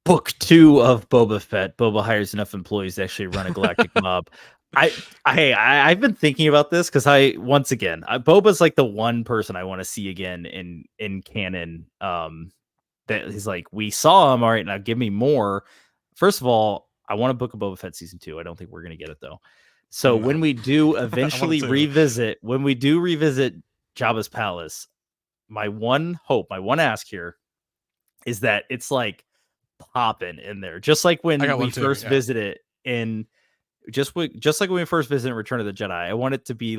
Book 2 of Boba Fett. Boba hires enough employees to actually run a galactic mob. I've been thinking about this because once again, Boba's the one person I want to see again in canon. That he's we saw him. All right, now give me more. First of all, I want a Book of Boba Fett season 2. I don't think we're gonna get it though. So No. when we do I wanted eventually to. revisit Jabba's palace, my one hope, my one ask here is that it's popping in there, just like I when got we one too. first Yeah. visited in just like when we first visited Return of the Jedi. I want it to be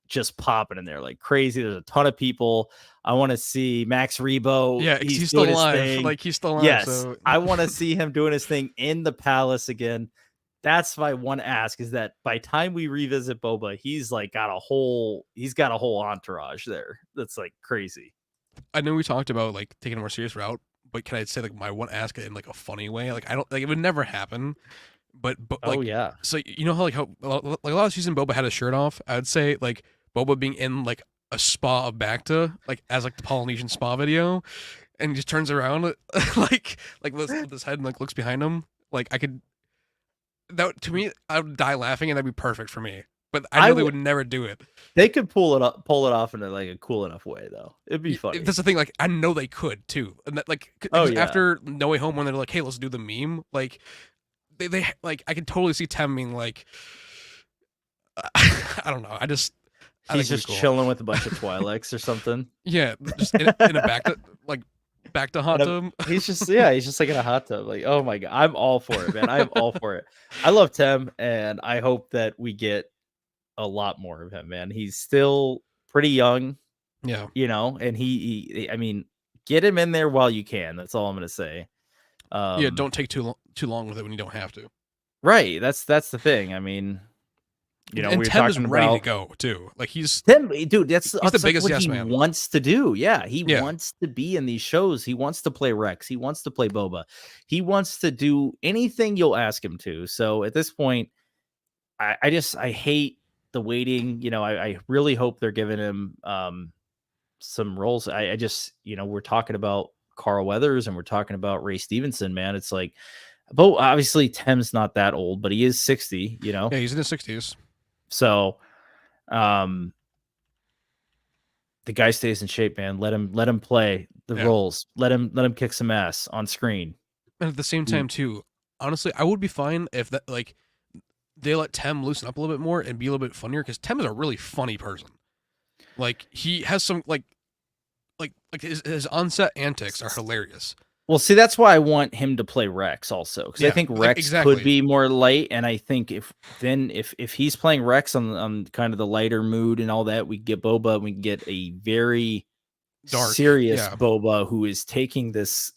just popping in there like crazy. There's a ton of people. I want to see Max Rebo. Yeah, because He's he's still doing his alive. thing. Like he's still alive. Yes, So I want to see him doing his thing in the palace again. That's my one ask is that by time we revisit Boba, he's got a whole entourage there. That's crazy. I know we talked about like taking a more serious route, but can I say like my one ask in like a funny way? Like I don't like it would never happen, but Oh like yeah. so you know how like a lot of season Boba had his shirt off. I'd say like Boba being in like a spa of Bacta, like as like the Polynesian spa video, and he just turns around with his head and like looks behind him. Like I could that to me I would die laughing and that'd be perfect for me. But I I know they would would never do it. They could pull it off in a cool enough way though. It'd be funny. That's the thing. Like I know they could too, and that like Oh because yeah. after No Way Home, when they're like, "Hey, let's do the meme," like they like I can totally see Tem being like, I don't know. I He's think it'd be just cool. chilling with a bunch of Twi'leks or something. Yeah, just in a back to hot tub. He's just he's just in a hot tub. Oh my god. I'm all for it, man. I'm all for it. I love Tem and I hope that we get a lot more of him, man. He's still pretty young, Yeah, and I mean, get him in there while you can. That's all I'm gonna say. yeah. Um Don't take too long with it when you don't have to. right. That's the thing. I mean, And we were Tem is talking ready to about go too. Like Tim, dude, he's the that's biggest what yes he man. wants to do. Yeah, he Yeah, wants to be in these shows. He wants to play Rex. He wants to play Boba. He wants to do anything you'll ask him to. So at this point, I hate the waiting. I really hope they're giving him some roles. I just we're talking about Carl Weathers and we're talking about Ray Stevenson. Man, it's but obviously Tim's not that old, but he is 60. yeah. He's in his 60s. So um the guy stays in shape, man. Let him play the Yeah, roles. Let him kick some ass on screen. And at the same time, too, honestly, I would be fine if that like they let Tem loosen up a little bit more and be a little bit funnier because Tem is a really funny person. Like he has some like his onset antics are hilarious. Well, see, that's why I want him to play Rex also, because I Yeah, think like Rex could exactly. be more light, and I think if he's playing Rex on kind of the lighter mood and all that, we get Boba, and we get a very Dark. serious Yeah. Boba who is taking this,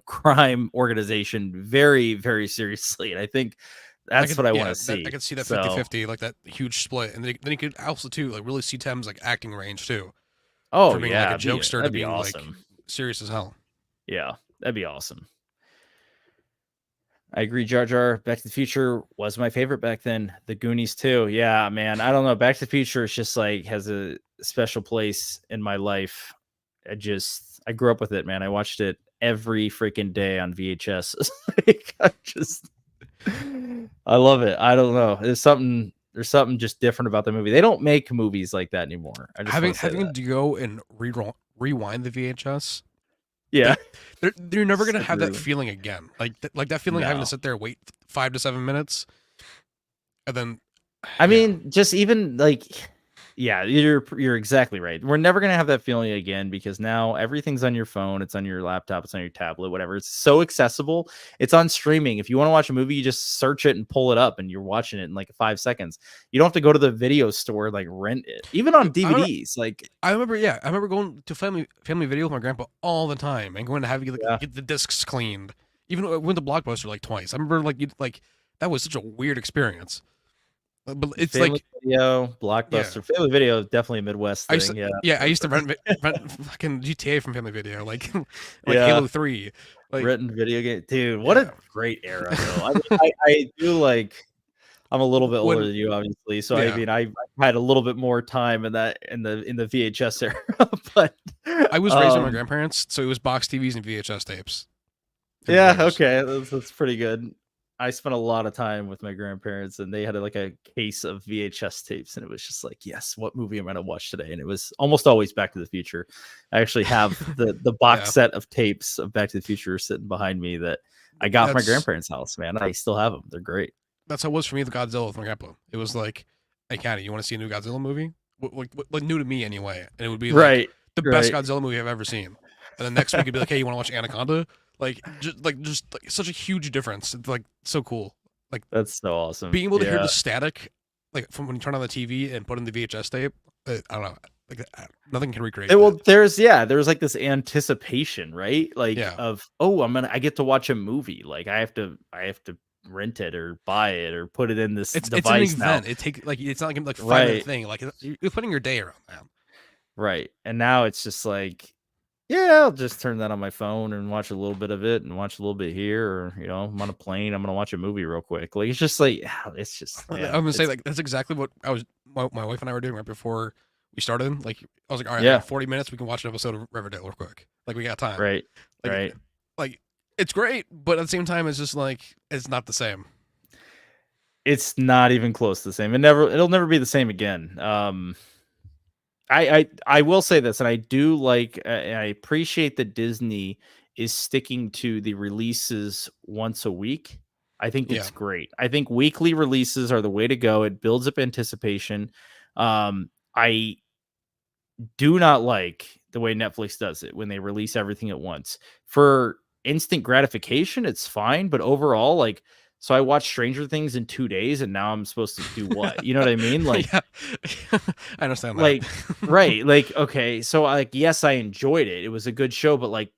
crime organization very, very seriously, and I think that's what I want to I see. could see that So, 50-50, like that huge split. And then you could also too like really see Tem's like acting range too. oh From being like yeah, a jokester to that'd be being like awesome. serious as hell. Yeah, that'd be awesome. I agree. Jar Jar, Back to the Future was my favorite back then. The Goonies too. Yeah, man. I don't know. Back to the Future is just like has a special place in my life. I grew up with it, man. I watched it every freaking day on VHS. Like, I love it. I don't know. There's something just different about the movie. They don't make movies like that anymore. I just want to say that. Having to go and rewind the VHS, Yeah. like they're never gonna So have that true. feeling again. Like that feeling of having to No. sit there wait 5 to 7 minutes and then I yeah. mean, just even like, yeah, you're exactly right. We're never gonna have that feeling again because now everything's on your phone, it's on your laptop, it's on your tablet, whatever. It's so accessible. It's on streaming. If you want to watch a movie, you just search it and pull it up, and you're watching it in like 5 seconds. You don't have to go to the video store like rent it, even on Dude, DVDs. Like, I remember going to family video with my grandpa all the time and going to have yeah, get the discs cleaned. Even though I went to Blockbuster like twice. I remember like that was such a weird experience. But it's Family like Video, yeah. Blockbuster, Family Video, definitely a Midwest I used thing. to, Yeah, yeah, I used to rent fucking GTA from Family Video, like like yeah. Halo 3. Like Renting video game, dude. What yeah. a great era, though. I mean, I do like. I'm a little bit older When than you, obviously, so I yeah, mean, I had a little bit more time in the VHS era, but I was raised by my um, grandparents, so it was box TVs and VHS tapes and yeah, players. okay, that's pretty good. I spent a lot of time with my grandparents, and they had like a case of VHS tapes, and it was just like, yes, what movie am I gonna watch today? And it was almost always Back to the Future. I actually have the box Yeah, set of tapes of Back to the Future sitting behind me that I got from my that's grandparents' house. Man, I still have them. They're great. that's how it was for me with Godzilla with my grandpa. It was like, hey, Caddy, you want to see a new Godzilla movie? Like new to me anyway, and it would be like Right, the best right. Godzilla movie I've ever seen. And then next week it'd be like, hey, you want to watch Anaconda? Just like such a huge difference. It's like so cool. Like That's so awesome. being able to hear Yeah. the static, like from when you turn on the TV and put in the VHS tape. I don't know, like nothing can recreate Well, that. there's like this anticipation, right? Like Yeah, of, oh, I get to watch a movie. Like I have to rent it or buy it or put it in this it's an device now. event. It take like it's not like 5 minute Right. thing. Like you're putting your day around that. Right. And now it's just like, yeah, I'll just turn that on my phone and watch a little bit of it and watch a little bit here, or I'm on a plane, I'm gonna watch a movie real quick. Like it's just like, it's just, I'm yeah, gonna say it's, like that's exactly what my wife and I were doing right before we started. Like I was like, all right, I yeah, got 40 minutes. We can watch an episode of Riverdale real quick. Like we got time. right, Like right. like it's great, but at the same time, it's just like it's not the same. It's not even close to the same. It'll never be the same again. I will say this, and I do like, and I appreciate that Disney is sticking to the releases once a week. I think Yeah, it's great. I think weekly releases are the way to go. It builds up anticipation. I do not like the way Netflix does it when they release everything at once. For instant gratification, it's fine, but overall, like, so I watched Stranger Things in 2 days, and now I'm supposed to do what? You know what I mean? yeah, I understand that. Like, right, like, okay, so, like, yes, I enjoyed it. It was a good show, but, like,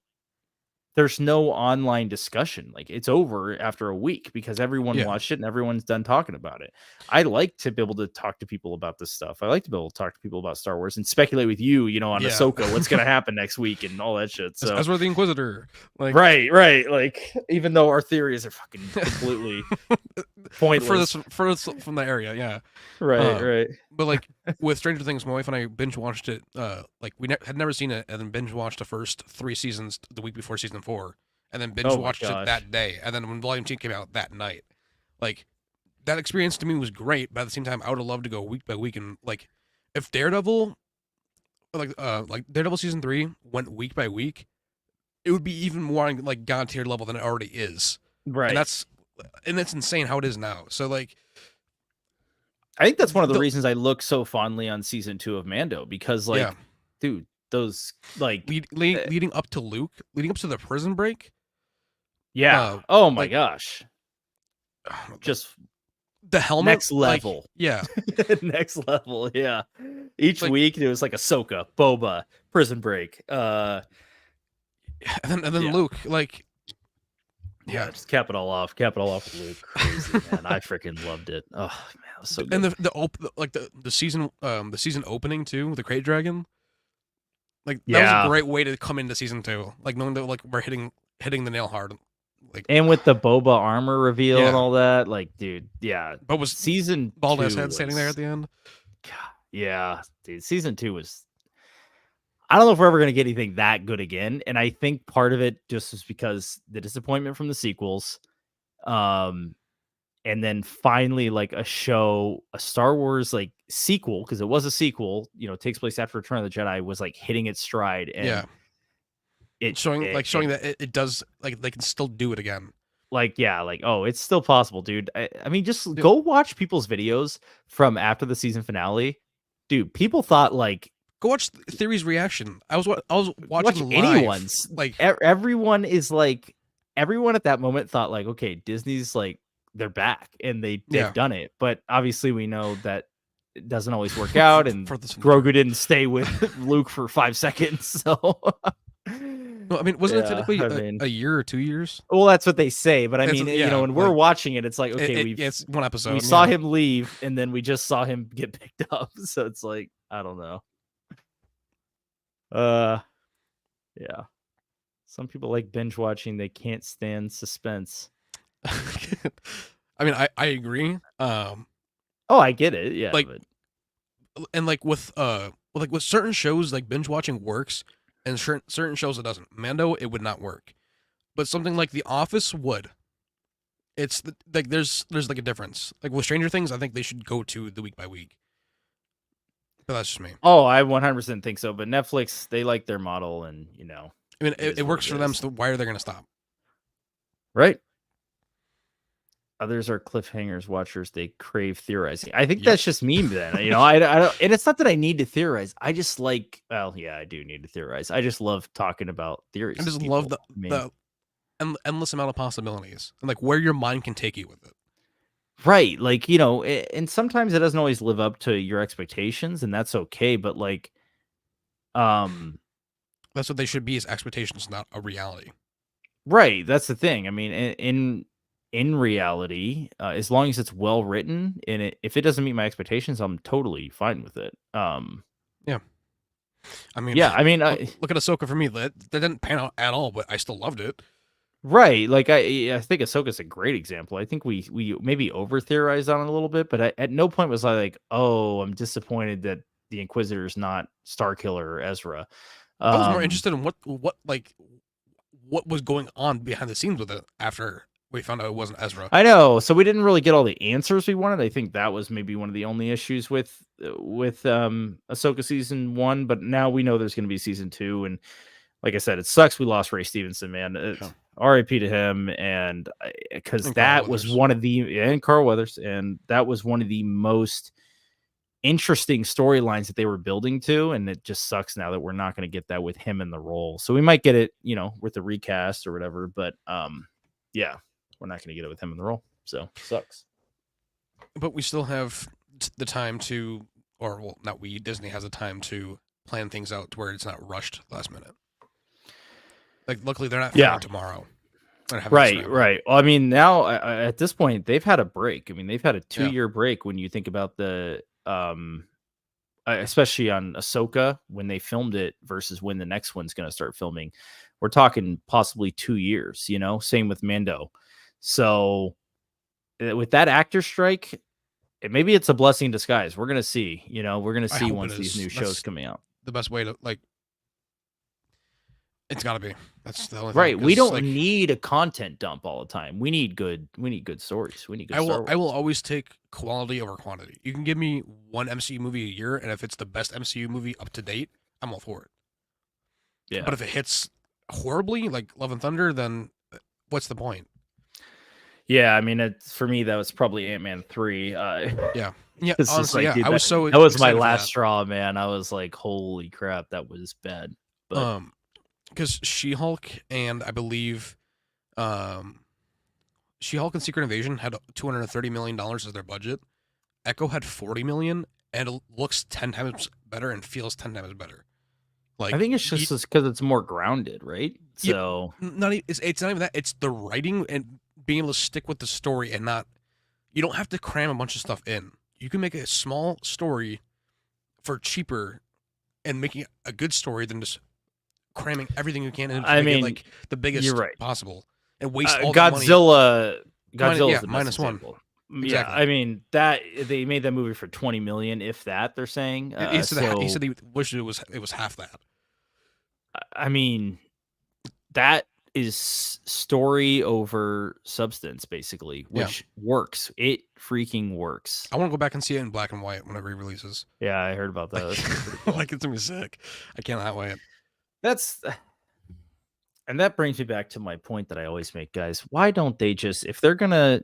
there's no online discussion. Like, it's over after a week because everyone Yeah, watched it and everyone's done talking about it. I like to be able to talk to people about this stuff. I like to be able to talk to people about Star Wars and speculate with you, on yeah. Ahsoka, what's gonna happen next week and all that shit. So, Ezra the Inquisitor, like right, right. Like, even though our theories are fucking completely pointless. furthest from the area. Yeah. Right, Um, right. but like with Stranger Things, my wife and I binge watched it. Like had never seen it, and then binge watched the first 3 seasons the week before season 4, and then binge Oh my watched it gosh. that day, and then when Volume 2 came out that night, like that experience to me was great. But at the same time, I would have loved to go week by week and like if Daredevil, like Daredevil season 3 went week by week, it would be even more on like God tier level than it already is, and Right. that's insane how it is now. So like I think that's one of the the reasons I look so fondly on season 2 of Mando because, yeah, like, dude, those like, uh, leading up to Luke, leading up to the prison break, yeah. Oh my like gosh, like just the helmet, next like level, yeah, next level. Yeah. Each like week it was like Ahsoka, Boba, Prison Break. and then Yeah, Luke, like yeah, yeah. Just cap it all off. Cap it all off with Luke. Crazy man. I freaking loved it. Oh man, it was so and good. like the season opening too, the Crate Dragon, like that was a Yeah. great way to come into season two, like knowing that like we're hitting the nail hard, like And with the Boba armor reveal and yeah, all that, like, dude, yeah. but was Season bald ass 2 head standing there at was, the end. God, yeah, dude. Season 2 was, I don't know if we're ever gonna get anything that good again. And I think part of it just is because the disappointment from the sequels. Um, and then finally, like a Star Wars like sequel, because it was a sequel, takes place after Return of the Jedi, was like hitting its stride, Yeah, and it, showing that it does like they can still do it again. like, yeah, like, oh, it's still possible, dude. I mean, just Dude, go watch people's videos from after the season finale. Dude, people thought like, go watch Theory's reaction. I was watch watching live. anyone's. Like Everyone is like, everyone at that moment thought like, okay, Disney's like, they're back and they've yeah, done it. But obviously, we know that it doesn't always work out, and for this one Grogu too. didn't stay with Luke for 5 seconds. So, No, I mean, wasn't it yeah, technically I mean, a year or 2 years? well, that's what they say. But I It's mean, yeah, when we're like watching it, it's like, okay, it's one we episode. saw Yeah, him leave, and then we just saw him get picked up. So it's like, I don't know. Uh, yeah. Some people like binge watching. They can't stand suspense. I mean, I agree. Oh, I get it. Yeah, Like but and like with certain shows, like binge watching works, and certain shows it doesn't. Mando, it would not work, but something like The Office would. Like there's like a difference. Like with Stranger Things, I think they should go to the week by week. But that's just me. oh, I 100% think so. But Netflix, they like their model, and I mean, it is it what works it for them. is. So why are they going to stop? Right? Others are cliffhangers watchers. They crave theorizing. I think Yep. that's just me then. I don't, and it's not that I need to theorize. I just like, well, yeah, I do need to theorize. I just love talking about I theories with just love people. I mean, the endless amount of possibilities and like where your mind can take you with it. right. Like, and sometimes it doesn't always live up to your expectations, and that's okay. But like, um, That's what they should be, is expectations, not a reality. right. That's the thing. I mean, in reality, as long as it's well written and if it doesn't meet my expectations, I'm totally fine with it. Yeah. I mean, Yeah, I mean, look at Ahsoka for me. That didn't pan out at all, but I still loved it. right. Like I think Ahsoka's a great example. I think we maybe over theorized on it a little bit, but at no point was I like, oh, I'm disappointed that the Inquisitor's not Starkiller or Ezra. I was more Um, interested in what was going on behind the scenes with it after we found out it wasn't Ezra. I know. So we didn't really get all the answers we wanted. I think that was maybe one of the only issues with Ahsoka season 1, but now we know there's going to be season 2, and like I said, it sucks we lost Ray Stevenson, man. Yeah. RIP to him, and because And Carl that was Weathers. one of the and Carl Weathers, and that was one of the most interesting storylines that they were building to, and it just sucks now that we're not going to get that with him in the role. So we might get it, with the recast or whatever, but yeah, we're not going to get it with him in the role. So sucks. But we still have the time to, or well, not we. Disney has the time to plan things out to where it's not rushed last minute. Like, luckily, they're not Yeah. filming tomorrow. Right. Well, I mean, now at this point, they've had a break. I mean, they've had a 2-year break when you think about the especially on Ahsoka when they filmed it versus when the next one's going to start filming. We're talking possibly 2 years. Same with Mando. So with that actor strike, maybe it's a blessing in disguise. We're gonna see. We're gonna see once these new shows coming out. The best way to like. It's got to be. That's the only thing. Right. We 'cause, don't like, need a content dump all the time. We need good stories. We need good Star Wars. I will always take quality over quantity. You can give me one MCU movie a year, and if it's the best MCU movie up to date, I'm all for it. Yeah. But if it hits horribly, like Love and Thunder, then what's the point? Yeah, I mean, for me, that was probably Ant-Man 3. Yeah, yeah. It's just Honestly, like, yeah, dude, I was so that was my excited for last that. straw, man. I was like, holy crap, that was bad. But Because She-Hulk and I believe, um, She-Hulk and Secret Invasion had $230 million as their budget. Echo had 40 million, and it looks 10 times better and feels 10 times better. I Like, think it's just because it's more grounded, right? you, So not it's not even that. It's the writing and being able to stick with the story and not. You don't have to cram a bunch of stuff in. You can make a small story for cheaper and making a good story than just cramming everything you can in to I make it mean, like the you're biggest right. possible and waste all that money. Godzilla is Yeah, the best -1. example. Yeah, Exactly. I mean that they made that movie for 20 million, if that. They're saying. He So said he wished it was half that. I mean, that is story over substance, basically, Yeah, which works. It freaking works. I want to go back and see it in black and white whenever he releases. Yeah, I heard about that. Like, That's gonna be pretty cool. like it's gonna be sick. I cannot wait. That's and that brings me back to my point that I always make, guys. Why don't they just, if they're gonna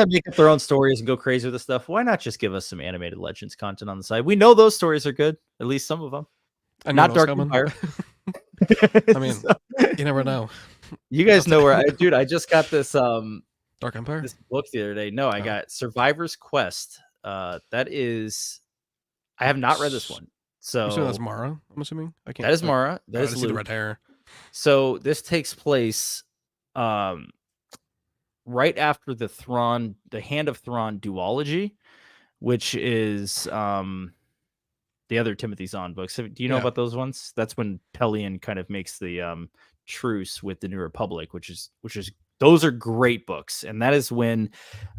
make up their own stories and go crazy with the stuff, why not just give us some animated Legends content on the side? We know those stories are good, at least some of them. I knew it Not was Dark coming. Empire. I mean, So, you never know. you guys know where dude, I just got this Dark Empire. this book the other day. No, I Oh. got Survivor's Quest. That is, I have not read this one. I'm assuming that's So Mara. I'm assuming. I can't. that is Mara. That I is just see the Luke. red hair. So this takes place um right after the Hand of Thrawn duology, which is the other Timothy Zahn books. Do you know Yeah. about those ones? That's when Pelion kind of makes the truce with the New Republic, which is those are great books, and that is when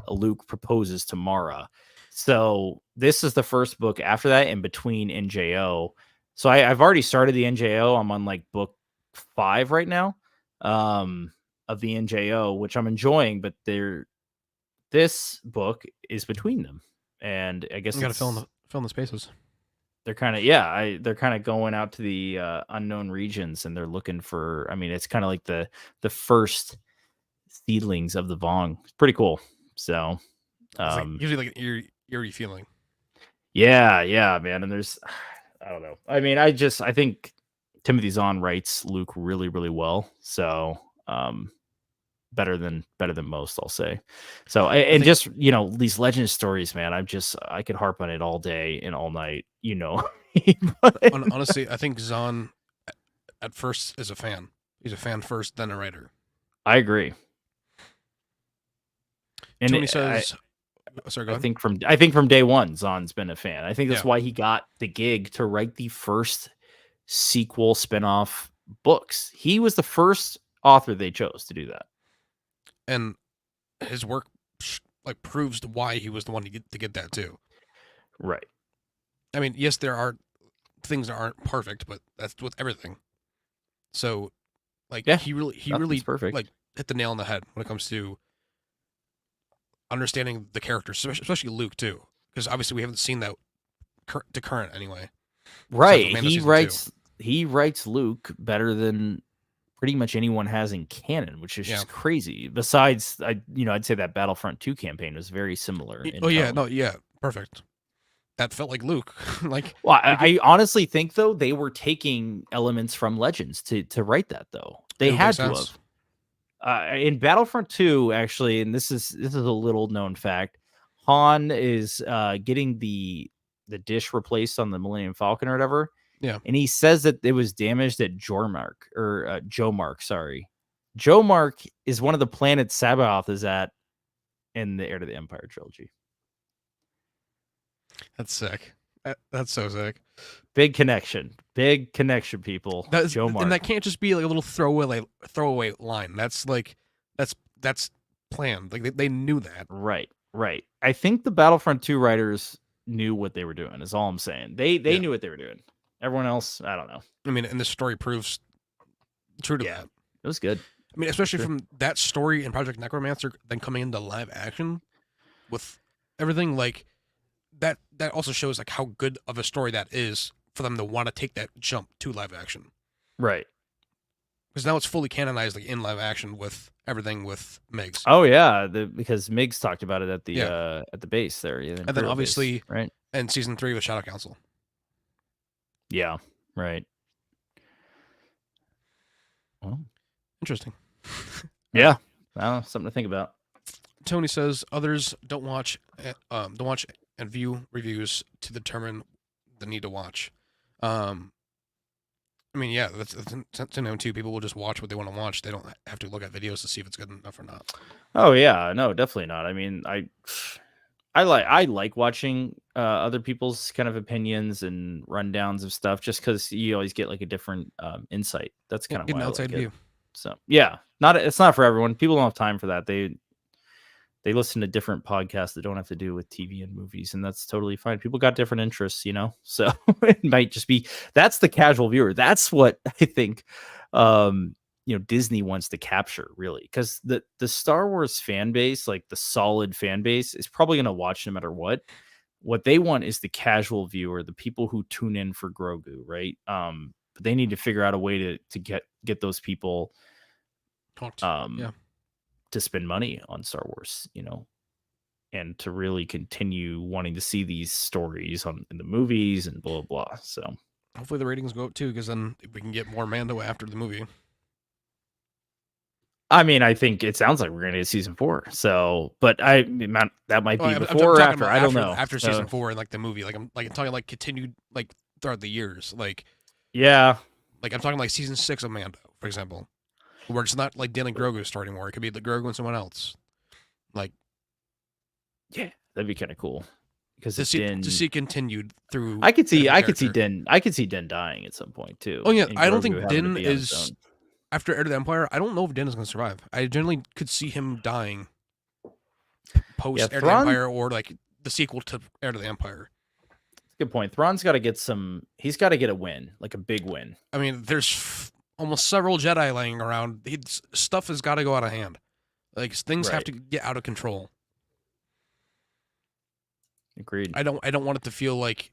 Luke proposes to Mara. So this is the first book after that, in between NJO. So I've already started the NJO. I'm on like book 5 right now of the NJO, which I'm enjoying, but this book is between them, and I guess You got to it's fill in the spaces. they're kind of they're kind of going out to the unknown regions, and they're looking for, I mean, it's kind of like the first seedlings of the Vong. It's pretty cool. So It's like usually like an eerie feeling. yeah, man. And there's I don't know. I mean, I think Timothy Zahn writes Luke really, really well. So better than most, I'll say. So and just, these legend stories, man, I could harp on it all day and all night, Honestly, I think Zahn at first is a fan. He's a fan first, then a writer. I agree. And Tony says, "Sorry, go ahead." I think from day one, Zahn's been a fan. I think that's Yeah. why he got the gig to write the first sequel spinoff books. He was the first author they chose to do that, And his work like proves why he was the one to get that too. right? I mean, yes, there are things that aren't perfect, but that's with everything. So, like, Yeah, he really nothing's perfect. like hit the nail on the head when it comes to understanding the characters, especially Luke too, because obviously we haven't seen that to current anyway. Right. Season 2. He writes Luke better than pretty much anyone has in canon, which is just crazy. Besides, I'd say that Battlefront 2 campaign was very similar. Oh yeah, no, yeah, perfect. That felt like Luke. Like, well, I honestly think though they were taking elements from Legends to write that though. They had to have. In Battlefront 2, actually, and this is a little known fact, Han is getting the dish replaced on the Millennium Falcon or whatever. Yeah. And he says that it was damaged at Jomark, sorry. Jomark is one of the planets Sabaoth is at in the Heir to the Empire trilogy. That's sick. That's so sick. Big connection, people. Jomark. And that can't just be like a little throwaway line. That's like that's planned. Like they knew that. Right. I think the Battlefront 2 writers knew what they were doing. Is all I'm saying. They knew what they were doing. Everyone else, I don't know. I mean, and the story proves true to that. It was good. I mean, especially from that story in Project Necromancer, then coming into live action with everything like that. That also shows like how good of a story that is for them to want to take that jump to live action. Right. Because now it's fully canonized, like in live action with everything with Migs. Oh yeah, because Migs talked about it Yeah, at the base there, the and then Imperial base, obviously right? in season 3 with Shadow Council. Yeah, right. Well, Interesting. yeah, well, something to think about. Tony says others don't watch and view reviews to determine the need to watch. I mean, yeah, that's known too. People will just watch what they want to watch. They don't have to look at videos to see if it's good enough or not. Oh yeah, no, definitely not. I mean, I like watching other people's kind of opinions and rundowns of stuff, just because you always get like a different insight. That's Yeah, kind of get an why I outside like it. view. So yeah, it's not for everyone. People don't have time for that. They listen to different podcasts that don't have to do with TV and movies, and that's totally fine. People got different interests, so it might just be that's the casual viewer. That's what I think Disney wants to capture, really, because the Star Wars fan base, like the solid fan base, is probably going to watch no matter what. What they want is the casual viewer, the people who tune in for Grogu, right? But they need to figure out a way to get those people Yeah. to spend money on Star Wars, and to really continue wanting to see these stories in the movies and blah blah. So hopefully the ratings go up too, because then we can get more Mando after the movie. I mean, I think it sounds like we're going to get season 4. So, but that might be I'm before or talking after. about I don't know. after season 4 and like the movie. Like I'm talking like continued like throughout the years. Yeah. Like I'm talking like season 6 of Mando, for example, where it's not like Dylan Grogu's story anymore. It could be the Grogu and someone else. Like, yeah, that'd be kind of cool because to see continued through. I could see Din dying at some point too. Oh yeah, and I don't Grogu think having to Din be on his is own. after Heir to the Empire. I don't know if Din is going to survive. I generally could see him dying post Heir to the Empire or like the sequel to Heir to the Empire. Good point. Thrawn's got to get he's got to get a win, like a big win. I mean, there's almost several Jedi laying around. Stuff has got to go out of hand. Like things have to get out of control. Agreed. I don't want it to feel like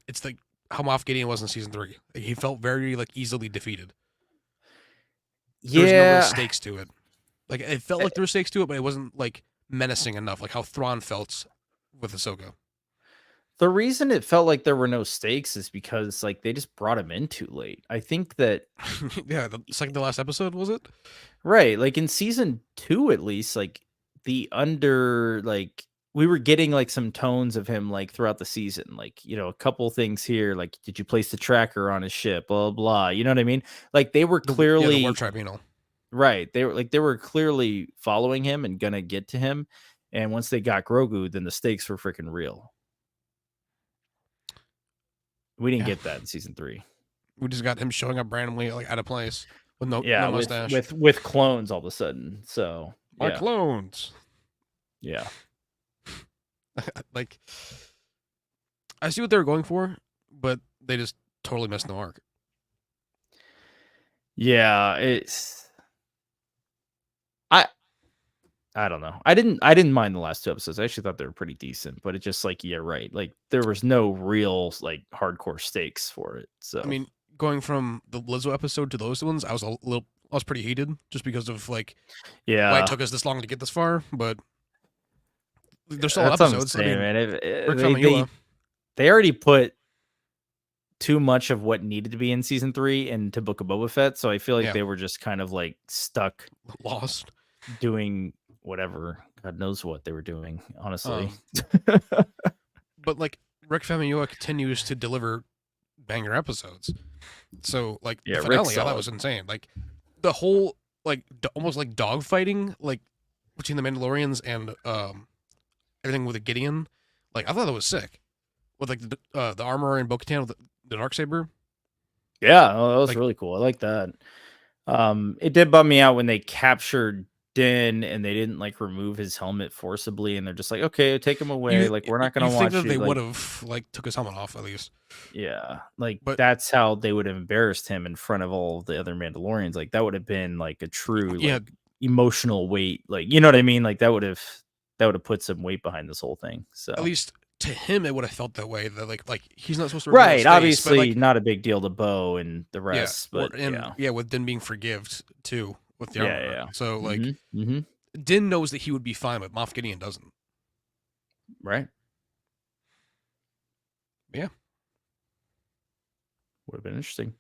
it's like how Moff Gideon was in season 3. Like, he felt very like easily defeated. There was no real stakes to it. Like it felt like there were stakes to it, but it wasn't like menacing enough, like how Thrawn felt with Ahsoka. The reason it felt like there were no stakes is because like they just brought him in too late. I think that yeah, the second to last episode, was it? Right, like in season 2 at least, like we were getting like some tones of him like throughout the season, like a couple things here, like did you place the tracker on his ship, blah blah, you know what I mean? Like they were clearly the Warp Tribunal. Right, they were clearly following him and gonna get to him, and once they got Grogu, then the stakes were freaking real. We didn't get that in season 3. We just got him showing up randomly, like at a place with no mustache, with clones all of a sudden. So my clones. Yeah, like I see what they were going for, but they just totally missed the mark. Yeah, I don't know. I didn't mind the last 2 episodes. I actually thought they were pretty decent, but it just like, yeah, right. Like there was no real like hardcore stakes for it. So I mean, going from the Lizzo episode to those ones, I was pretty heated just because of like why it took us this long to get this far. But there's still episodes. I mean, they already put too much of what needed to be in season 3 into Book of Boba Fett, so I feel like they were just kind of like stuck, lost, doing whatever. God knows what they were doing, honestly. But like Rick Famuyiwa continues to deliver banger episodes. So like the finale, I thought was insane. Like the whole like almost like dog fighting like between the Mandalorians and everything with the Gideon. Like I thought that was sick. With like the armor and Bo-Katan with the Darksaber. Yeah, that was really cool. I like that. It did bum me out when they captured Din and they didn't like remove his helmet forcibly, and they're just like, okay, take him away. Like we're not gonna watch think that you. They would have like took his helmet off at least. Yeah, but that's how they would have embarrassed him in front of all the other Mandalorians. Like that would have been like a true emotional weight. Like you know what I mean? Like that would have put some weight behind this whole thing. So at least to him it would have felt that way, that like he's not supposed to reveal his Right. face, but Obviously, like not a big deal to Bo and the yeah, rest, or but and yeah. yeah, with Din being forgived too with the Yeah. armor. Yeah. So like Mm-hmm. Mm-hmm. Din knows that he would be fine, but Moff Gideon doesn't. Right. Yeah. Would have been interesting.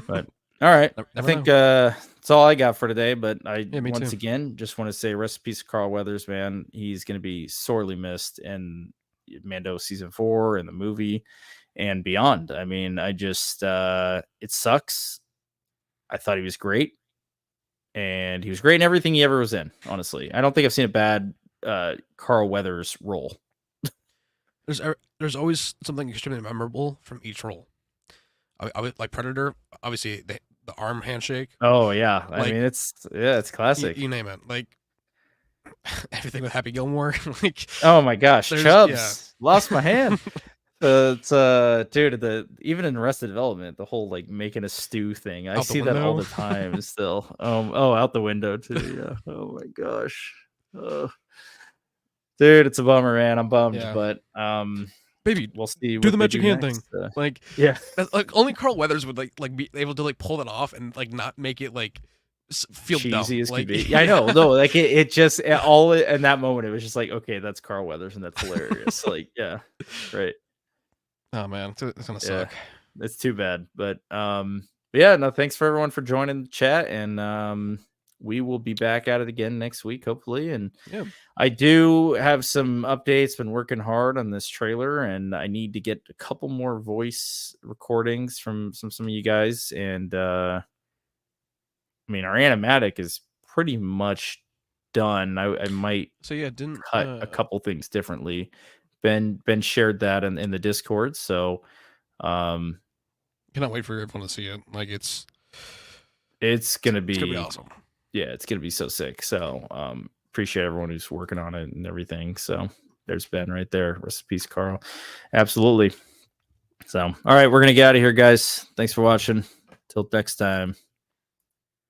But all right. Never I think know. that's all I got for today. But I Yeah, me once too. again just want to say rest in peace, Carl Weathers, man. He's gonna be sorely missed in Mando season 4 and the movie and beyond. I mean, I just it sucks. I thought he was great. And he was great in everything he ever was in, honestly. I don't think I've seen a bad Carl Weathers role. There's always something extremely memorable from each role. I would like Predator, obviously the arm handshake, Oh yeah. I like mean it's classic. you name it, like everything with Happy Gilmore, like Oh my gosh, there's yeah. Chubbs lost my hand. It's dude, the even in Arrested Development, the whole like making a stew thing. I Out the see that all window. the time still. Oh, out the window too. Yeah. Oh my gosh. Dude, it's a bummer, man. I'm bummed, Yeah. but Baby, we'll see do what the they magic do hand thing. next. Like Yeah. like only Carl Weathers would like be able to like pull that off and like not make it like feel Cheesy dumb. as can Like be. Yeah, I know. No, like it just all in that moment, it was just like, okay, that's Carl Weathers, and that's hilarious. Like, yeah, right. Oh man, it's gonna Yeah, suck. it's too bad. But yeah, no, thanks for everyone for joining the chat, and we will be back at it again next week, hopefully. And Yeah. I do have some updates, been working hard on this trailer, and I need to get a couple more voice recordings from some of you guys. And I mean, our animatic is pretty much done. I might So yeah, didn't cut a couple things differently. Ben shared that in the Discord, so cannot wait for everyone to see it. Like it's gonna gonna be be awesome. yeah, it's gonna be so sick. So appreciate everyone who's working on it and everything. So there's Ben right there. Rest in peace, Carl. Absolutely. So all right, we're gonna get out of here, guys. Thanks for watching. Till next time.